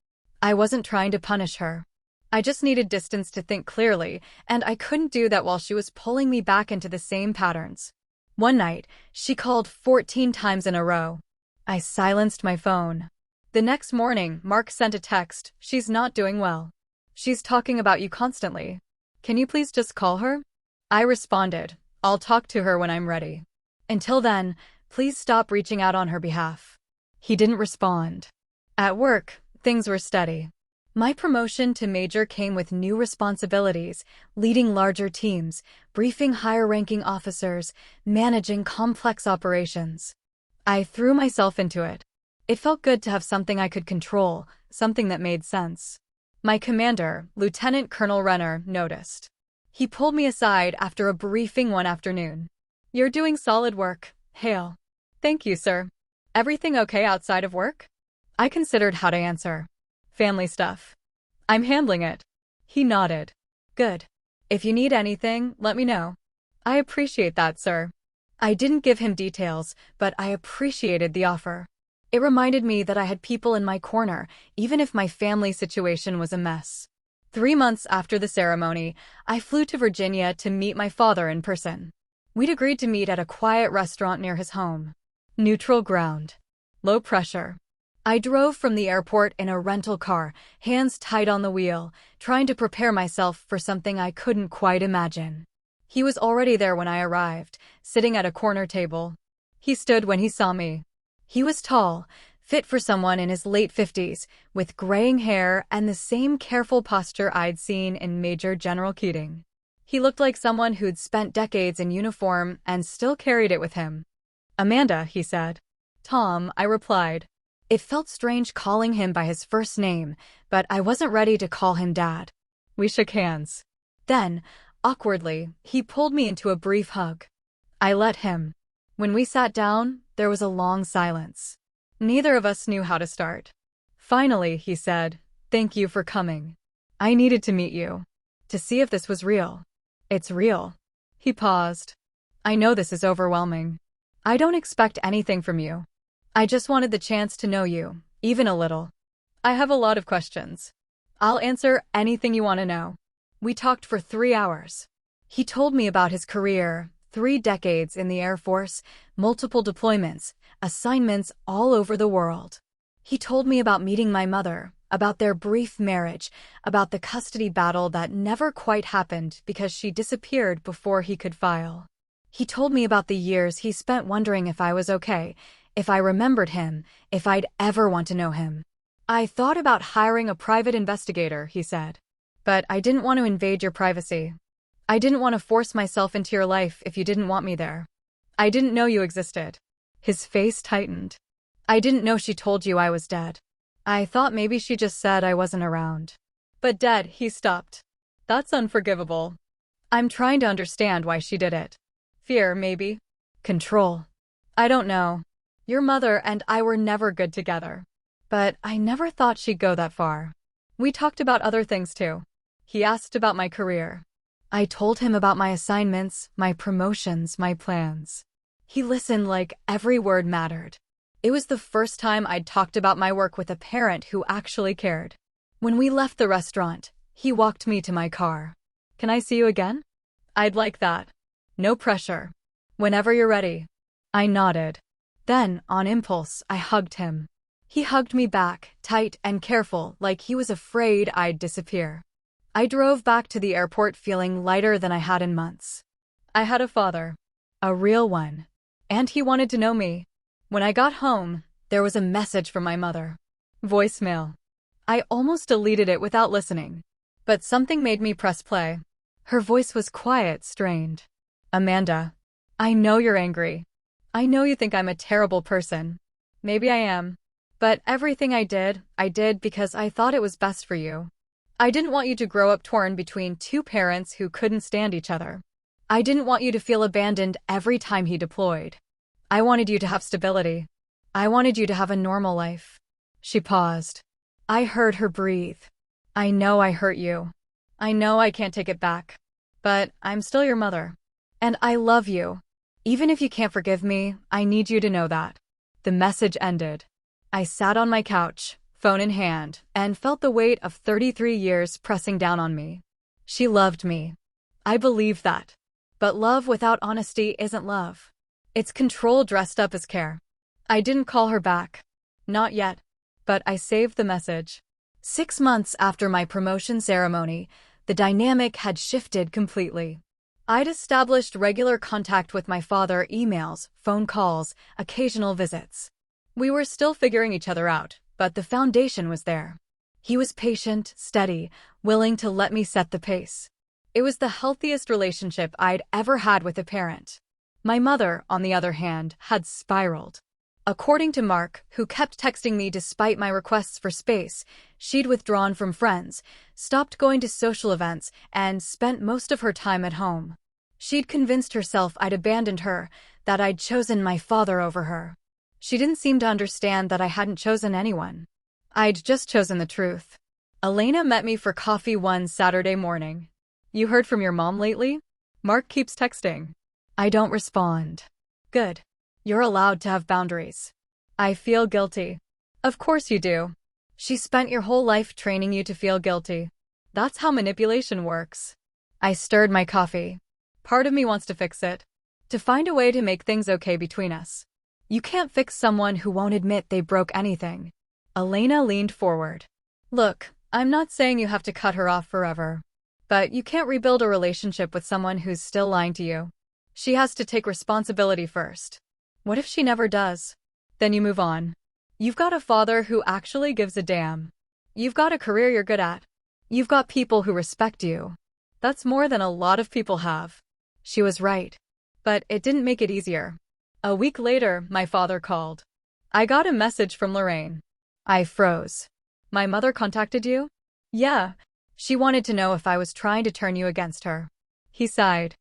I wasn't trying to punish her. I just needed distance to think clearly, and I couldn't do that while she was pulling me back into the same patterns. One night, she called 14 times in a row. I silenced my phone. The next morning, Mark sent a text. She's not doing well. She's talking about you constantly. Can you please just call her? I responded, I'll talk to her when I'm ready. Until then, please stop reaching out on her behalf. He didn't respond. At work, things were steady. My promotion to major came with new responsibilities, leading larger teams, briefing higher-ranking officers, managing complex operations. I threw myself into it. It felt good to have something I could control, something that made sense. My commander, Lieutenant Colonel Renner, noticed. He pulled me aside after a briefing one afternoon. You're doing solid work, Hale. Thank you, sir. Everything okay outside of work? I considered how to answer. Family stuff. I'm handling it. He nodded. Good. If you need anything, let me know. I appreciate that, sir. I didn't give him details, but I appreciated the offer. It reminded me that I had people in my corner, even if my family situation was a mess. 3 months after the ceremony, I flew to Virginia to meet my father in person. We'd agreed to meet at a quiet restaurant near his home. Neutral ground. Low pressure. I drove from the airport in a rental car, hands tight on the wheel, trying to prepare myself for something I couldn't quite imagine. He was already there when I arrived, sitting at a corner table. He stood when he saw me. He was tall, fit for someone in his late 50s, with graying hair and the same careful posture I'd seen in Major General Keating. He looked like someone who'd spent decades in uniform and still carried it with him. Amanda, he said. Tom, I replied. It felt strange calling him by his first name, but I wasn't ready to call him Dad. We shook hands. Then, awkwardly, he pulled me into a brief hug. I let him. When we sat down, there was a long silence. Neither of us knew how to start. Finally, he said, "Thank you for coming. I needed to meet you. To see if this was real." "It's real." He paused. "I know this is overwhelming. I don't expect anything from you. I just wanted the chance to know you, even a little. I have a lot of questions. I'll answer anything you want to know." We talked for 3 hours. He told me about his career, 3 decades in the Air Force, multiple deployments, assignments all over the world. He told me about meeting my mother, about their brief marriage, about the custody battle that never quite happened because she disappeared before he could file. He told me about the years he spent wondering if I was okay, if I remembered him, if I'd ever want to know him. "I thought about hiring a private investigator," he said. "But I didn't want to invade your privacy. I didn't want to force myself into your life if you didn't want me there. I didn't know you existed." His face tightened. "I didn't know she told you I was dead. I thought maybe she just said I wasn't around." "But dead," he stopped. "That's unforgivable. I'm trying to understand why she did it. Fear, maybe? Control? I don't know. Your mother and I were never good together. But I never thought she'd go that far." We talked about other things too. He asked about my career. I told him about my assignments, my promotions, my plans. He listened like every word mattered. It was the first time I'd talked about my work with a parent who actually cared. When we left the restaurant, he walked me to my car. "Can I see you again?" "I'd like that. No pressure. Whenever you're ready." I nodded. Then, on impulse, I hugged him. He hugged me back, tight and careful, like he was afraid I'd disappear. I drove back to the airport feeling lighter than I had in months. I had a father. A real one. And he wanted to know me. When I got home, there was a message from my mother. Voicemail. I almost deleted it without listening. But something made me press play. Her voice was quiet, strained. "Amanda, I know you're angry. I know you think I'm a terrible person. Maybe I am. But everything I did because I thought it was best for you. I didn't want you to grow up torn between 2 parents who couldn't stand each other. I didn't want you to feel abandoned every time he deployed. I wanted you to have stability. I wanted you to have a normal life." She paused. I heard her breathe. "I know I hurt you. I know I can't take it back. But I'm still your mother. And I love you. Even if you can't forgive me, I need you to know that." The message ended. I sat on my couch, phone in hand, and felt the weight of 33 years pressing down on me. She loved me. I believed that. But love without honesty isn't love. It's control dressed up as care. I didn't call her back. Not yet. But I saved the message. 6 months after my promotion ceremony, the dynamic had shifted completely. I'd established regular contact with my father, emails, phone calls, occasional visits. We were still figuring each other out, but the foundation was there. He was patient, steady, willing to let me set the pace. It was the healthiest relationship I'd ever had with a parent. My mother, on the other hand, had spiraled. According to Mark, who kept texting me despite my requests for space, she'd withdrawn from friends, stopped going to social events, and spent most of her time at home. She'd convinced herself I'd abandoned her, that I'd chosen my father over her. She didn't seem to understand that I hadn't chosen anyone. I'd just chosen the truth. Elena met me for coffee one Saturday morning. "You heard from your mom lately?" Mark keeps texting. I don't respond. "Good. You're allowed to have boundaries." I feel guilty. "Of course you do. She spent your whole life training you to feel guilty. That's how manipulation works." I stirred my coffee. Part of me wants to fix it. To find a way to make things okay between us. You can't fix someone who won't admit they broke anything. Elena leaned forward. "Look, I'm not saying you have to cut her off forever. But you can't rebuild a relationship with someone who's still lying to you. She has to take responsibility first. What if she never does? Then you move on. You've got a father who actually gives a damn. You've got a career you're good at. You've got people who respect you. That's more than a lot of people have." She was right. But it didn't make it easier. A week later, my father called. I got a message from Lorraine. I froze. My mother contacted you? Yeah. She wanted to know if I was trying to turn you against her. He sighed.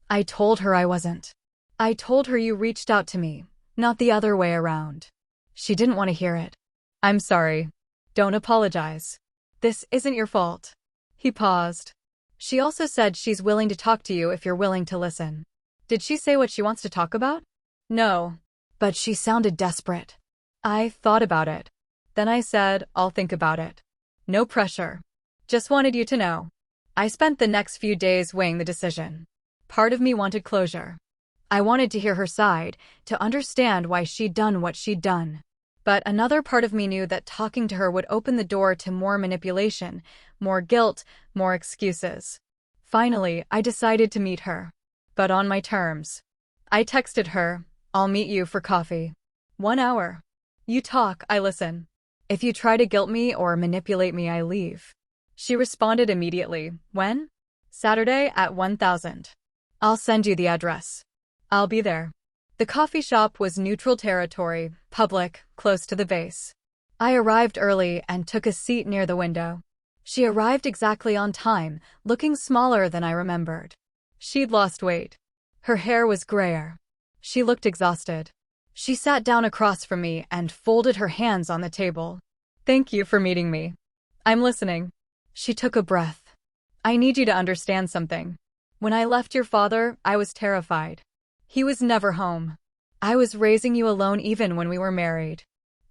I told her I wasn't. I told her you reached out to me, not the other way around. She didn't want to hear it. I'm sorry. Don't apologize. This isn't your fault. He paused. She also said she's willing to talk to you if you're willing to listen. Did she say what she wants to talk about? No. But she sounded desperate. I thought about it. Then I said, I'll think about it. No pressure. Just wanted you to know. I spent the next few days weighing the decision. Part of me wanted closure. I wanted to hear her side, to understand why she'd done what she'd done. But another part of me knew that talking to her would open the door to more manipulation, more guilt, more excuses. Finally, I decided to meet her. But on my terms. I texted her, I'll meet you for coffee. 1 hour. You talk, I listen. If you try to guilt me or manipulate me, I leave. She responded immediately. When? Saturday at 1000. I'll send you the address. I'll be there. The coffee shop was neutral territory, public, close to the base. I arrived early and took a seat near the window. She arrived exactly on time, looking smaller than I remembered. She'd lost weight. Her hair was grayer. She looked exhausted. She sat down across from me and folded her hands on the table. Thank you for meeting me. I'm listening. She took a breath. I need you to understand something. When I left your father, I was terrified. He was never home. I was raising you alone even when we were married.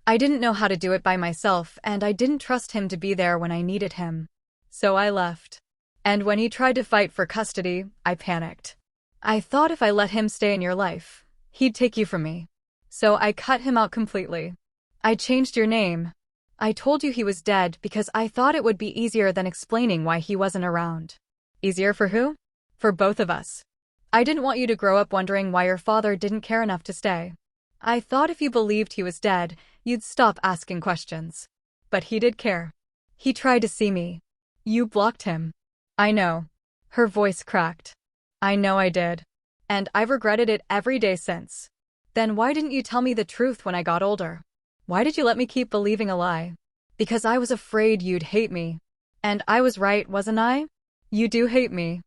I didn't know how to do it by myself, and I didn't trust him to be there when I needed him. So I left. And when he tried to fight for custody, I panicked. I thought if I let him stay in your life, he'd take you from me. So I cut him out completely. I changed your name. I told you he was dead because I thought it would be easier than explaining why he wasn't around. Easier for who? For both of us. I didn't want you to grow up wondering why your father didn't care enough to stay. I thought if you believed he was dead, you'd stop asking questions. But he did care. He tried to see me. You blocked him. I know. Her voice cracked. I know I did. And I've regretted it every day since. Then why didn't you tell me the truth when I got older? Why did you let me keep believing a lie? Because I was afraid you'd hate me. And I was right, wasn't I? You do hate me.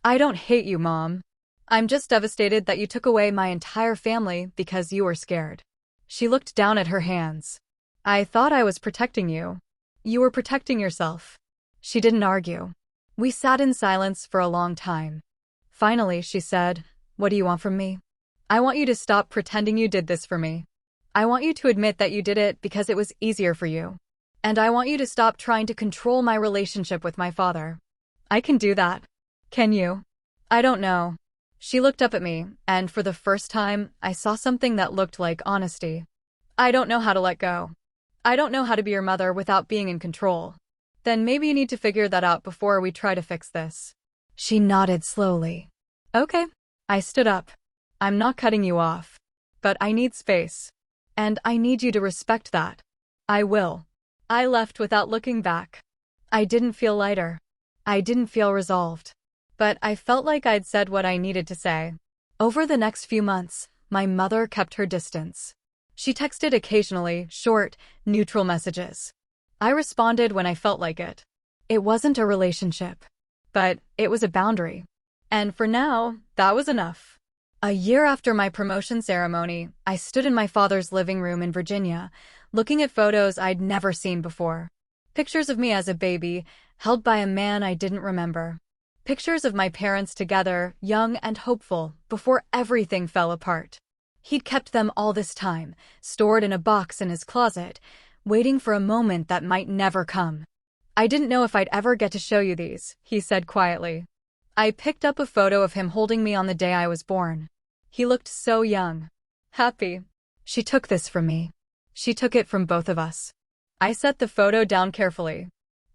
I don't hate you, Mom. I'm just devastated that you took away my entire family because you were scared. She looked down at her hands. I thought I was protecting you. You were protecting yourself. She didn't argue. We sat in silence for a long time. Finally, she said, What do you want from me? I want you to stop pretending you did this for me. I want you to admit that you did it because it was easier for you. And I want you to stop trying to control my relationship with my father. I can do that. Can you? I don't know. She looked up at me, and for the first time, I saw something that looked like honesty. I don't know how to let go. I don't know how to be your mother without being in control. Then maybe you need to figure that out before we try to fix this. She nodded slowly. Okay. I stood up. I'm not cutting you off. But I need space. And I need you to respect that. I will. I left without looking back. I didn't feel lighter. I didn't feel resolved. But I felt like I'd said what I needed to say. Over the next few months, my mother kept her distance. She texted occasionally, short, neutral messages. I responded when I felt like it. It wasn't a relationship. But it was a boundary. And for now, that was enough. A year after my promotion ceremony, I stood in my father's living room in Virginia, looking at photos I'd never seen before. Pictures of me as a baby, held by a man I didn't remember. Pictures of my parents together, young and hopeful, before everything fell apart. He'd kept them all this time, stored in a box in his closet, waiting for a moment that might never come. I didn't know if I'd ever get to show you these, he said quietly. I picked up a photo of him holding me on the day I was born. He looked so young. Happy. She took this from me. She took it from both of us. I set the photo down carefully.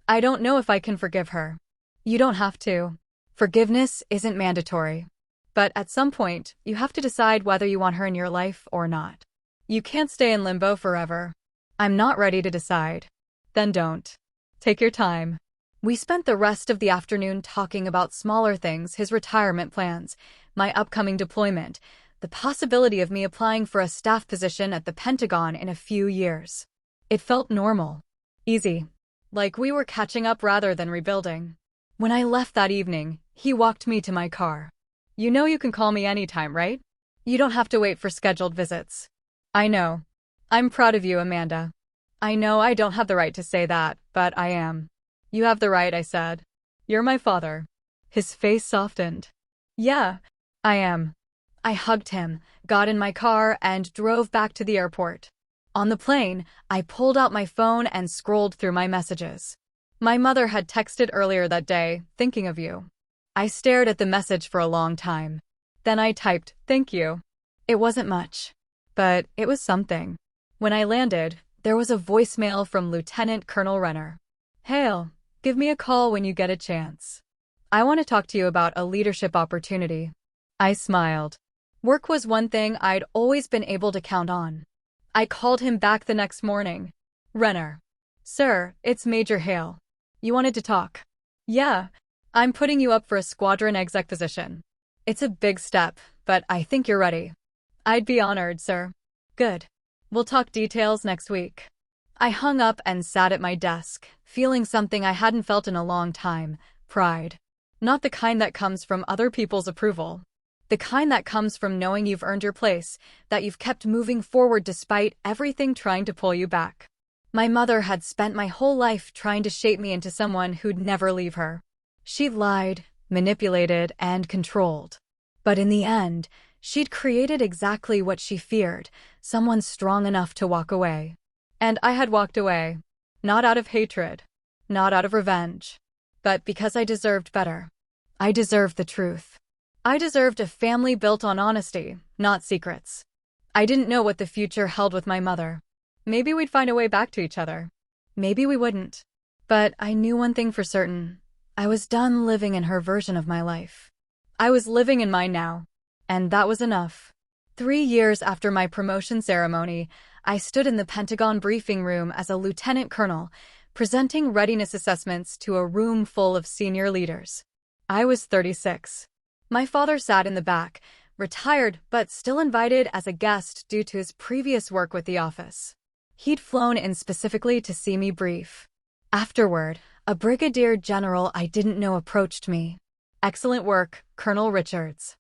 I don't know if I can forgive her. You don't have to. Forgiveness isn't mandatory. But at some point, you have to decide whether you want her in your life or not. You can't stay in limbo forever. I'm not ready to decide. Then don't. Take your time. We spent the rest of the afternoon talking about smaller things, his retirement plans, my upcoming deployment, the possibility of me applying for a staff position at the Pentagon in a few years. It felt normal. Easy. Like we were catching up rather than rebuilding. When I left that evening, he walked me to my car. You know you can call me anytime, right? You don't have to wait for scheduled visits. I know. I'm proud of you, Amanda. I know I don't have the right to say that, but I am. You have the right, I said. You're my father. His face softened. Yeah, I am. I hugged him, got in my car, and drove back to the airport. On the plane, I pulled out my phone and scrolled through my messages. My mother had texted earlier that day, thinking of you. I stared at the message for a long time. Then I typed, thank you. It wasn't much, but it was something. When I landed, there was a voicemail from Lieutenant Colonel Renner. Hale, give me a call when you get a chance. I want to talk to you about a leadership opportunity. I smiled. Work was one thing I'd always been able to count on. I called him back the next morning. Renner. Sir, it's Major Hale. You wanted to talk? Yeah, I'm putting you up for a squadron exec position. It's a big step, but I think you're ready. I'd be honored, sir. Good. We'll talk details next week. I hung up and sat at my desk, feeling something I hadn't felt in a long time, pride. Not the kind that comes from other people's approval. The kind that comes from knowing you've earned your place, that you've kept moving forward despite everything trying to pull you back. My mother had spent my whole life trying to shape me into someone who'd never leave her. She'd lied, manipulated, and controlled. But in the end, she'd created exactly what she feared, someone strong enough to walk away. And I had walked away. Not out of hatred. Not out of revenge. But because I deserved better. I deserved the truth. I deserved a family built on honesty, not secrets. I didn't know what the future held with my mother. Maybe we'd find a way back to each other. Maybe we wouldn't. But I knew one thing for certain. I was done living in her version of my life. I was living in mine now. And that was enough. 3 years after my promotion ceremony, I stood in the Pentagon briefing room as a lieutenant colonel, presenting readiness assessments to a room full of senior leaders. I was 36. My father sat in the back, retired but still invited as a guest due to his previous work with the office. He'd flown in specifically to see me brief. Afterward, a brigadier general I didn't know approached me. Excellent work, Colonel Richards.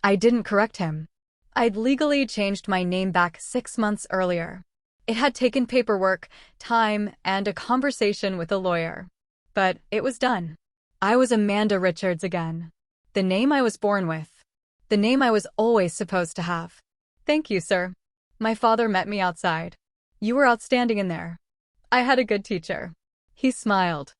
I didn't correct him. I'd legally changed my name back 6 months earlier. It had taken paperwork, time, and a conversation with a lawyer. But it was done. I was Amanda Richards again. The name I was born with. The name I was always supposed to have. Thank you, sir. My father met me outside. You were outstanding in there. I had a good teacher. He smiled.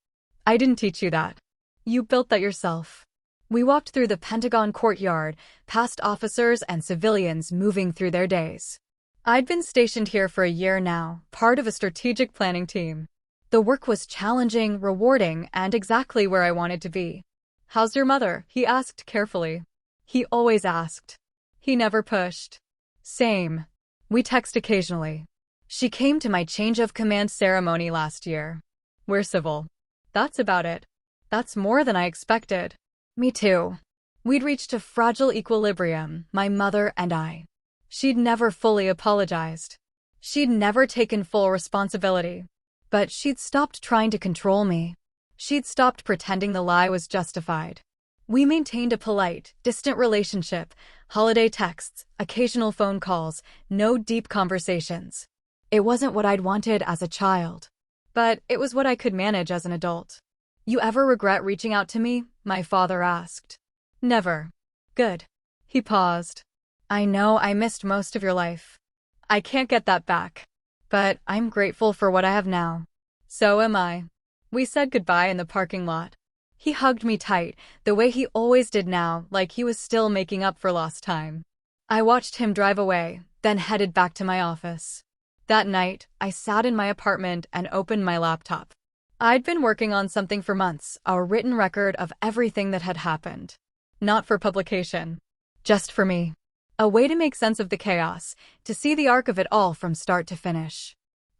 I didn't teach you that. You built that yourself. We walked through the Pentagon courtyard, past officers and civilians moving through their days. I'd been stationed here for a year now, part of a strategic planning team. The work was challenging, rewarding, and exactly where I wanted to be. How's your mother? He asked carefully. He always asked. He never pushed. Same. We text occasionally. She came to my change of command ceremony last year. We're civil. That's about it. That's more than I expected. Me too. We'd reached a fragile equilibrium, my mother and I. She'd never fully apologized. She'd never taken full responsibility. But she'd stopped trying to control me. She'd stopped pretending the lie was justified. We maintained a polite, distant relationship, holiday texts, occasional phone calls, no deep conversations. It wasn't what I'd wanted as a child. But it was what I could manage as an adult. You ever regret reaching out to me? My father asked. Never. Good. He paused. I know I missed most of your life. I can't get that back. But I'm grateful for what I have now. So am I. We said goodbye in the parking lot. He hugged me tight, the way he always did now, like he was still making up for lost time. I watched him drive away, then headed back to my office. That night, I sat in my apartment and opened my laptop. I'd been working on something for months, a written record of everything that had happened. Not for publication. Just for me. A way to make sense of the chaos, to see the arc of it all from start to finish.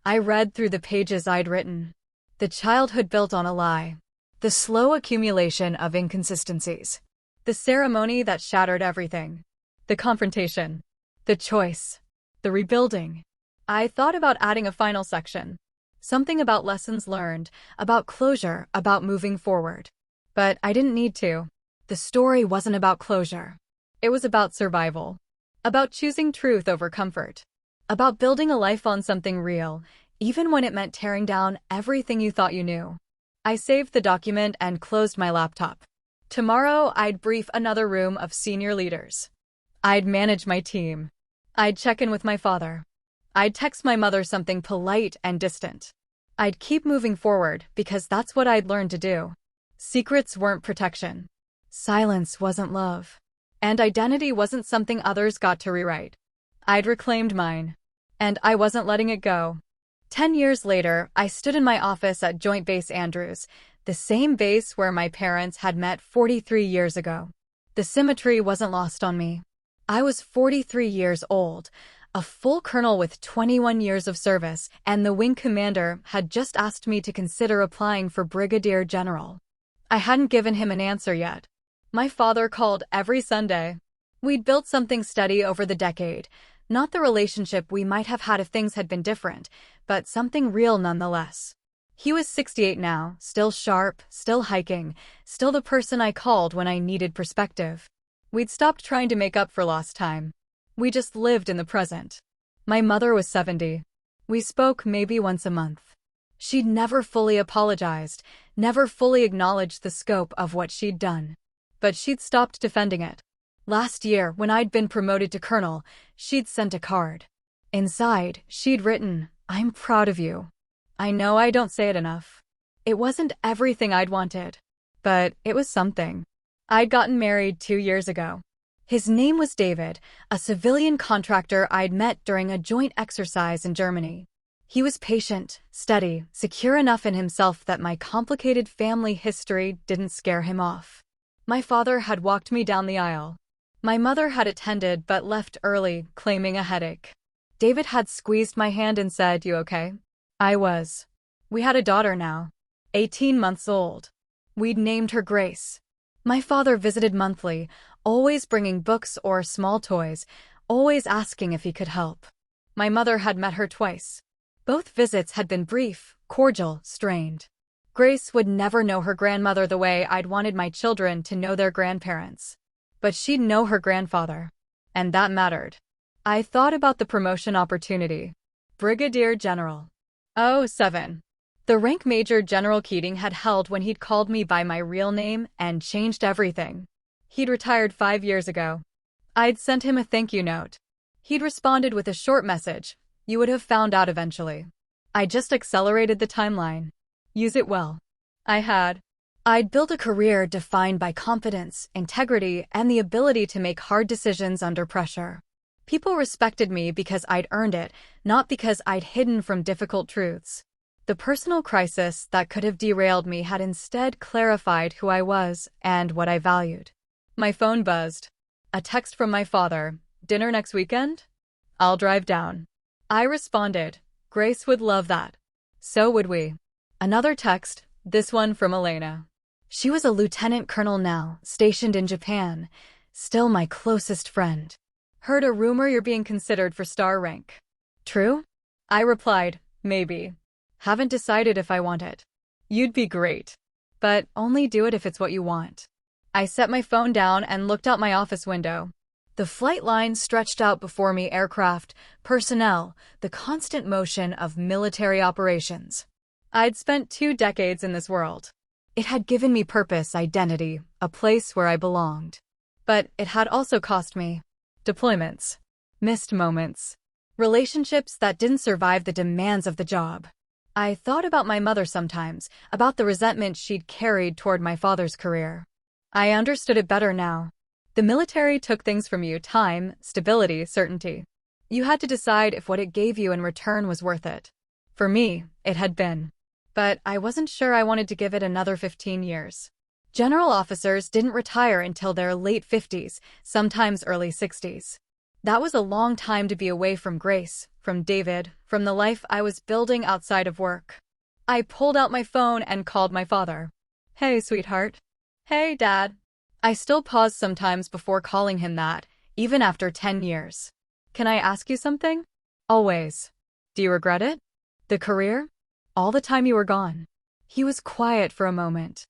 I read through the pages I'd written. The childhood built on a lie. The slow accumulation of inconsistencies. The ceremony that shattered everything. The confrontation. The choice. The rebuilding. I thought about adding a final section. Something about lessons learned, about closure, about moving forward. But I didn't need to. The story wasn't about closure. It was about survival. About choosing truth over comfort. About building a life on something real, even when it meant tearing down everything you thought you knew. I saved the document and closed my laptop. Tomorrow, I'd brief another room of senior leaders. I'd manage my team. I'd check in with my father. I'd text my mother something polite and distant. I'd keep moving forward because that's what I'd learned to do. Secrets weren't protection. Silence wasn't love. And identity wasn't something others got to rewrite. I'd reclaimed mine. And I wasn't letting it go. 10 years later, I stood in my office at Joint Base Andrews, the same base where my parents had met 43 years ago. The symmetry wasn't lost on me. I was 43 years old, a full colonel with 21 years of service, and the wing commander had just asked me to consider applying for brigadier general. I hadn't given him an answer yet. My father called every Sunday. We'd built something steady over the decade, not the relationship we might have had if things had been different, but something real nonetheless. He was 68 now, still sharp, still hiking, still the person I called when I needed perspective. We'd stopped trying to make up for lost time. We just lived in the present. My mother was 70. We spoke maybe once a month. She'd never fully apologized, never fully acknowledged the scope of what she'd done. But she'd stopped defending it. Last year, when I'd been promoted to colonel, she'd sent a card. Inside, she'd written, "I'm proud of you." I know I don't say it enough. It wasn't everything I'd wanted, but it was something. I'd gotten married 2 years ago. His name was David, a civilian contractor I'd met during a joint exercise in Germany. He was patient, steady, secure enough in himself that my complicated family history didn't scare him off. My father had walked me down the aisle. My mother had attended but left early, claiming a headache. David had squeezed my hand and said, "You okay?" I was. We had a daughter now, 18 months old. We'd named her Grace. My father visited monthly, always bringing books or small toys, always asking if he could help. My mother had met her twice. Both visits had been brief, cordial, strained. Grace would never know her grandmother the way I'd wanted my children to know their grandparents. But she'd know her grandfather. And that mattered. I thought about the promotion opportunity. Brigadier General. Oh, 7. The rank Major General Keating had held when he'd called me by my real name and changed everything. He'd retired 5 years ago. I'd sent him a thank you note. He'd responded with a short message. "You would have found out eventually." I just accelerated the timeline. Use it well. I had. I'd built a career defined by confidence, integrity, and the ability to make hard decisions under pressure. People respected me because I'd earned it, not because I'd hidden from difficult truths. The personal crisis that could have derailed me had instead clarified who I was and what I valued. My phone buzzed. A text from my father. "Dinner next weekend? I'll drive down." I responded, "Grace would love that." So would we. Another text, this one from Elena. She was a lieutenant colonel now, stationed in Japan, still my closest friend. "Heard a rumor you're being considered for star rank. True?" I replied, "Maybe. Haven't decided if I want it." "You'd be great. But only do it if it's what you want." I set my phone down and looked out my office window. The flight line stretched out before me, aircraft, personnel, the constant motion of military operations. I'd spent 2 decades in this world. It had given me purpose, identity, a place where I belonged. But it had also cost me deployments, missed moments, relationships that didn't survive the demands of the job. I thought about my mother sometimes, about the resentment she'd carried toward my father's career. I understood it better now. The military took things from you: time, stability, certainty. You had to decide if what it gave you in return was worth it. For me, it had been. But I wasn't sure I wanted to give it another 15 years. General officers didn't retire until their late 50s, sometimes early 60s. That was a long time to be away from Grace, from David, from the life I was building outside of work. I pulled out my phone and called my father. "Hey, sweetheart." "Hey, Dad." I still pause sometimes before calling him that, even after 10 years. Can I ask you something? Always. Do you regret it? The career? All the time you were gone. He was quiet for a moment.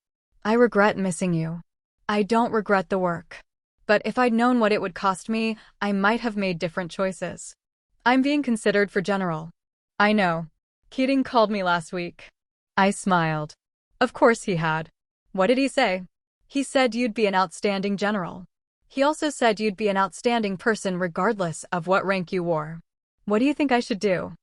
I regret missing you. I don't regret the work. But if I'd known what it would cost me, I might have made different choices. I'm being considered for general. I know. Keating called me last week. I smiled. Of course he had. What did he say? He said you'd be an outstanding general. He also said you'd be an outstanding person regardless of what rank you wore. What do you think I should do?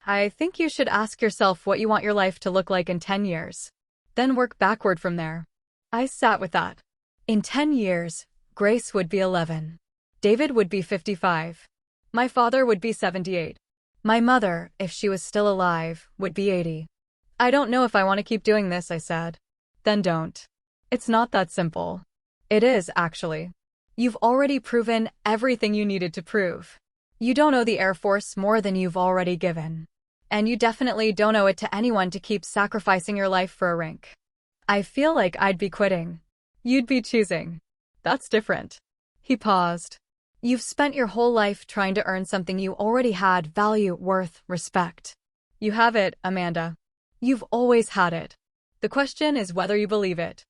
I think you should ask yourself what you want your life to look like in 10 years. Then work backward from there. I sat with that. In 10 years, Grace would be 11. David would be 55. My father would be 78. My mother, if she was still alive, would be 80. I don't know if I want to keep doing this, I said. Then don't. It's not that simple. It is, actually. You've already proven everything you needed to prove. You don't owe the Air Force more than you've already given. And you definitely don't owe it to anyone to keep sacrificing your life for a rank. I feel like I'd be quitting. You'd be choosing. That's different. He paused. You've spent your whole life trying to earn something you already had: value, worth, respect. You have it, Amanda. You've always had it. The question is whether you believe it.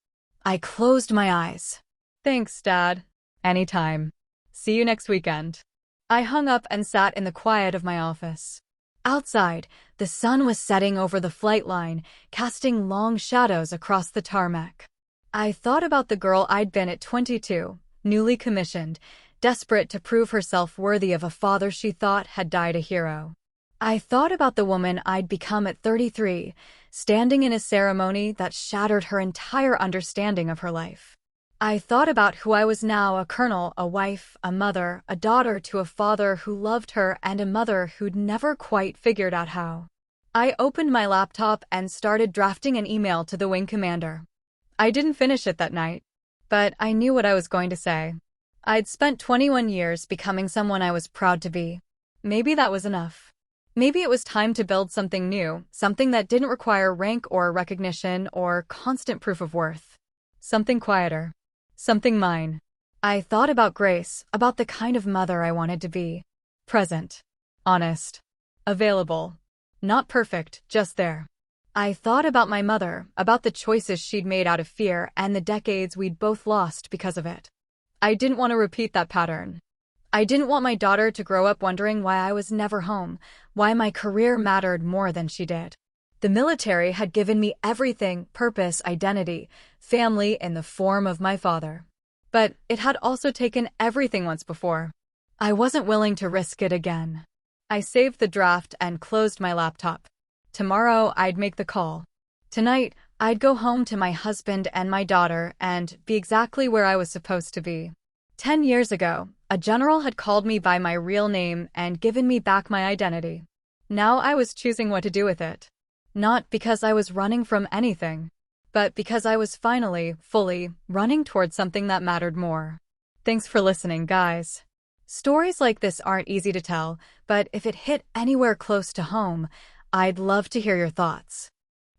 I closed my eyes. Thanks, Dad. Anytime. See you next weekend. I hung up and sat in the quiet of my office. Outside, the sun was setting over the flight line, casting long shadows across the tarmac. I thought about the girl I'd been at 22, newly commissioned, desperate to prove herself worthy of a father she thought had died a hero. I thought about the woman I'd become at 33, standing in a ceremony that shattered her entire understanding of her life. I thought about who I was now: a colonel, a wife, a mother, a daughter to a father who loved her, and a mother who'd never quite figured out how. I opened my laptop and started drafting an email to the wing commander. I didn't finish it that night, but I knew what I was going to say. I'd spent 21 years becoming someone I was proud to be. Maybe that was enough. Maybe it was time to build something new, something that didn't require rank or recognition or constant proof of worth. Something quieter. Something mine. I thought about Grace, about the kind of mother I wanted to be. Present. Honest. Available. Not perfect, just there. I thought about my mother, about the choices she'd made out of fear and the decades we'd both lost because of it. I didn't want to repeat that pattern. I didn't want my daughter to grow up wondering why I was never home, why my career mattered more than she did. The military had given me everything: purpose, identity, family in the form of my father. But it had also taken everything once before. I wasn't willing to risk it again. I saved the draft and closed my laptop. Tomorrow, I'd make the call. Tonight, I'd go home to my husband and my daughter and be exactly where I was supposed to be. 10 years ago, a general had called me by my real name and given me back my identity. Now I was choosing what to do with it. Not because I was running from anything, but because I was finally, fully, running towards something that mattered more. Thanks for listening, guys. Stories like this aren't easy to tell, but if it hit anywhere close to home, I'd love to hear your thoughts.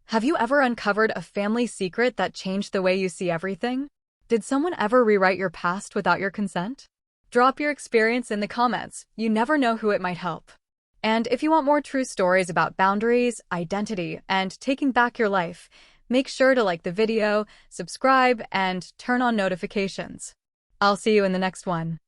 Have you ever uncovered a family secret that changed the way you see everything? Did someone ever rewrite your past without your consent? Drop your experience in the comments. You never know who it might help. And if you want more true stories about boundaries, identity, and taking back your life, make sure to like the video, subscribe, and turn on notifications. I'll see you in the next one.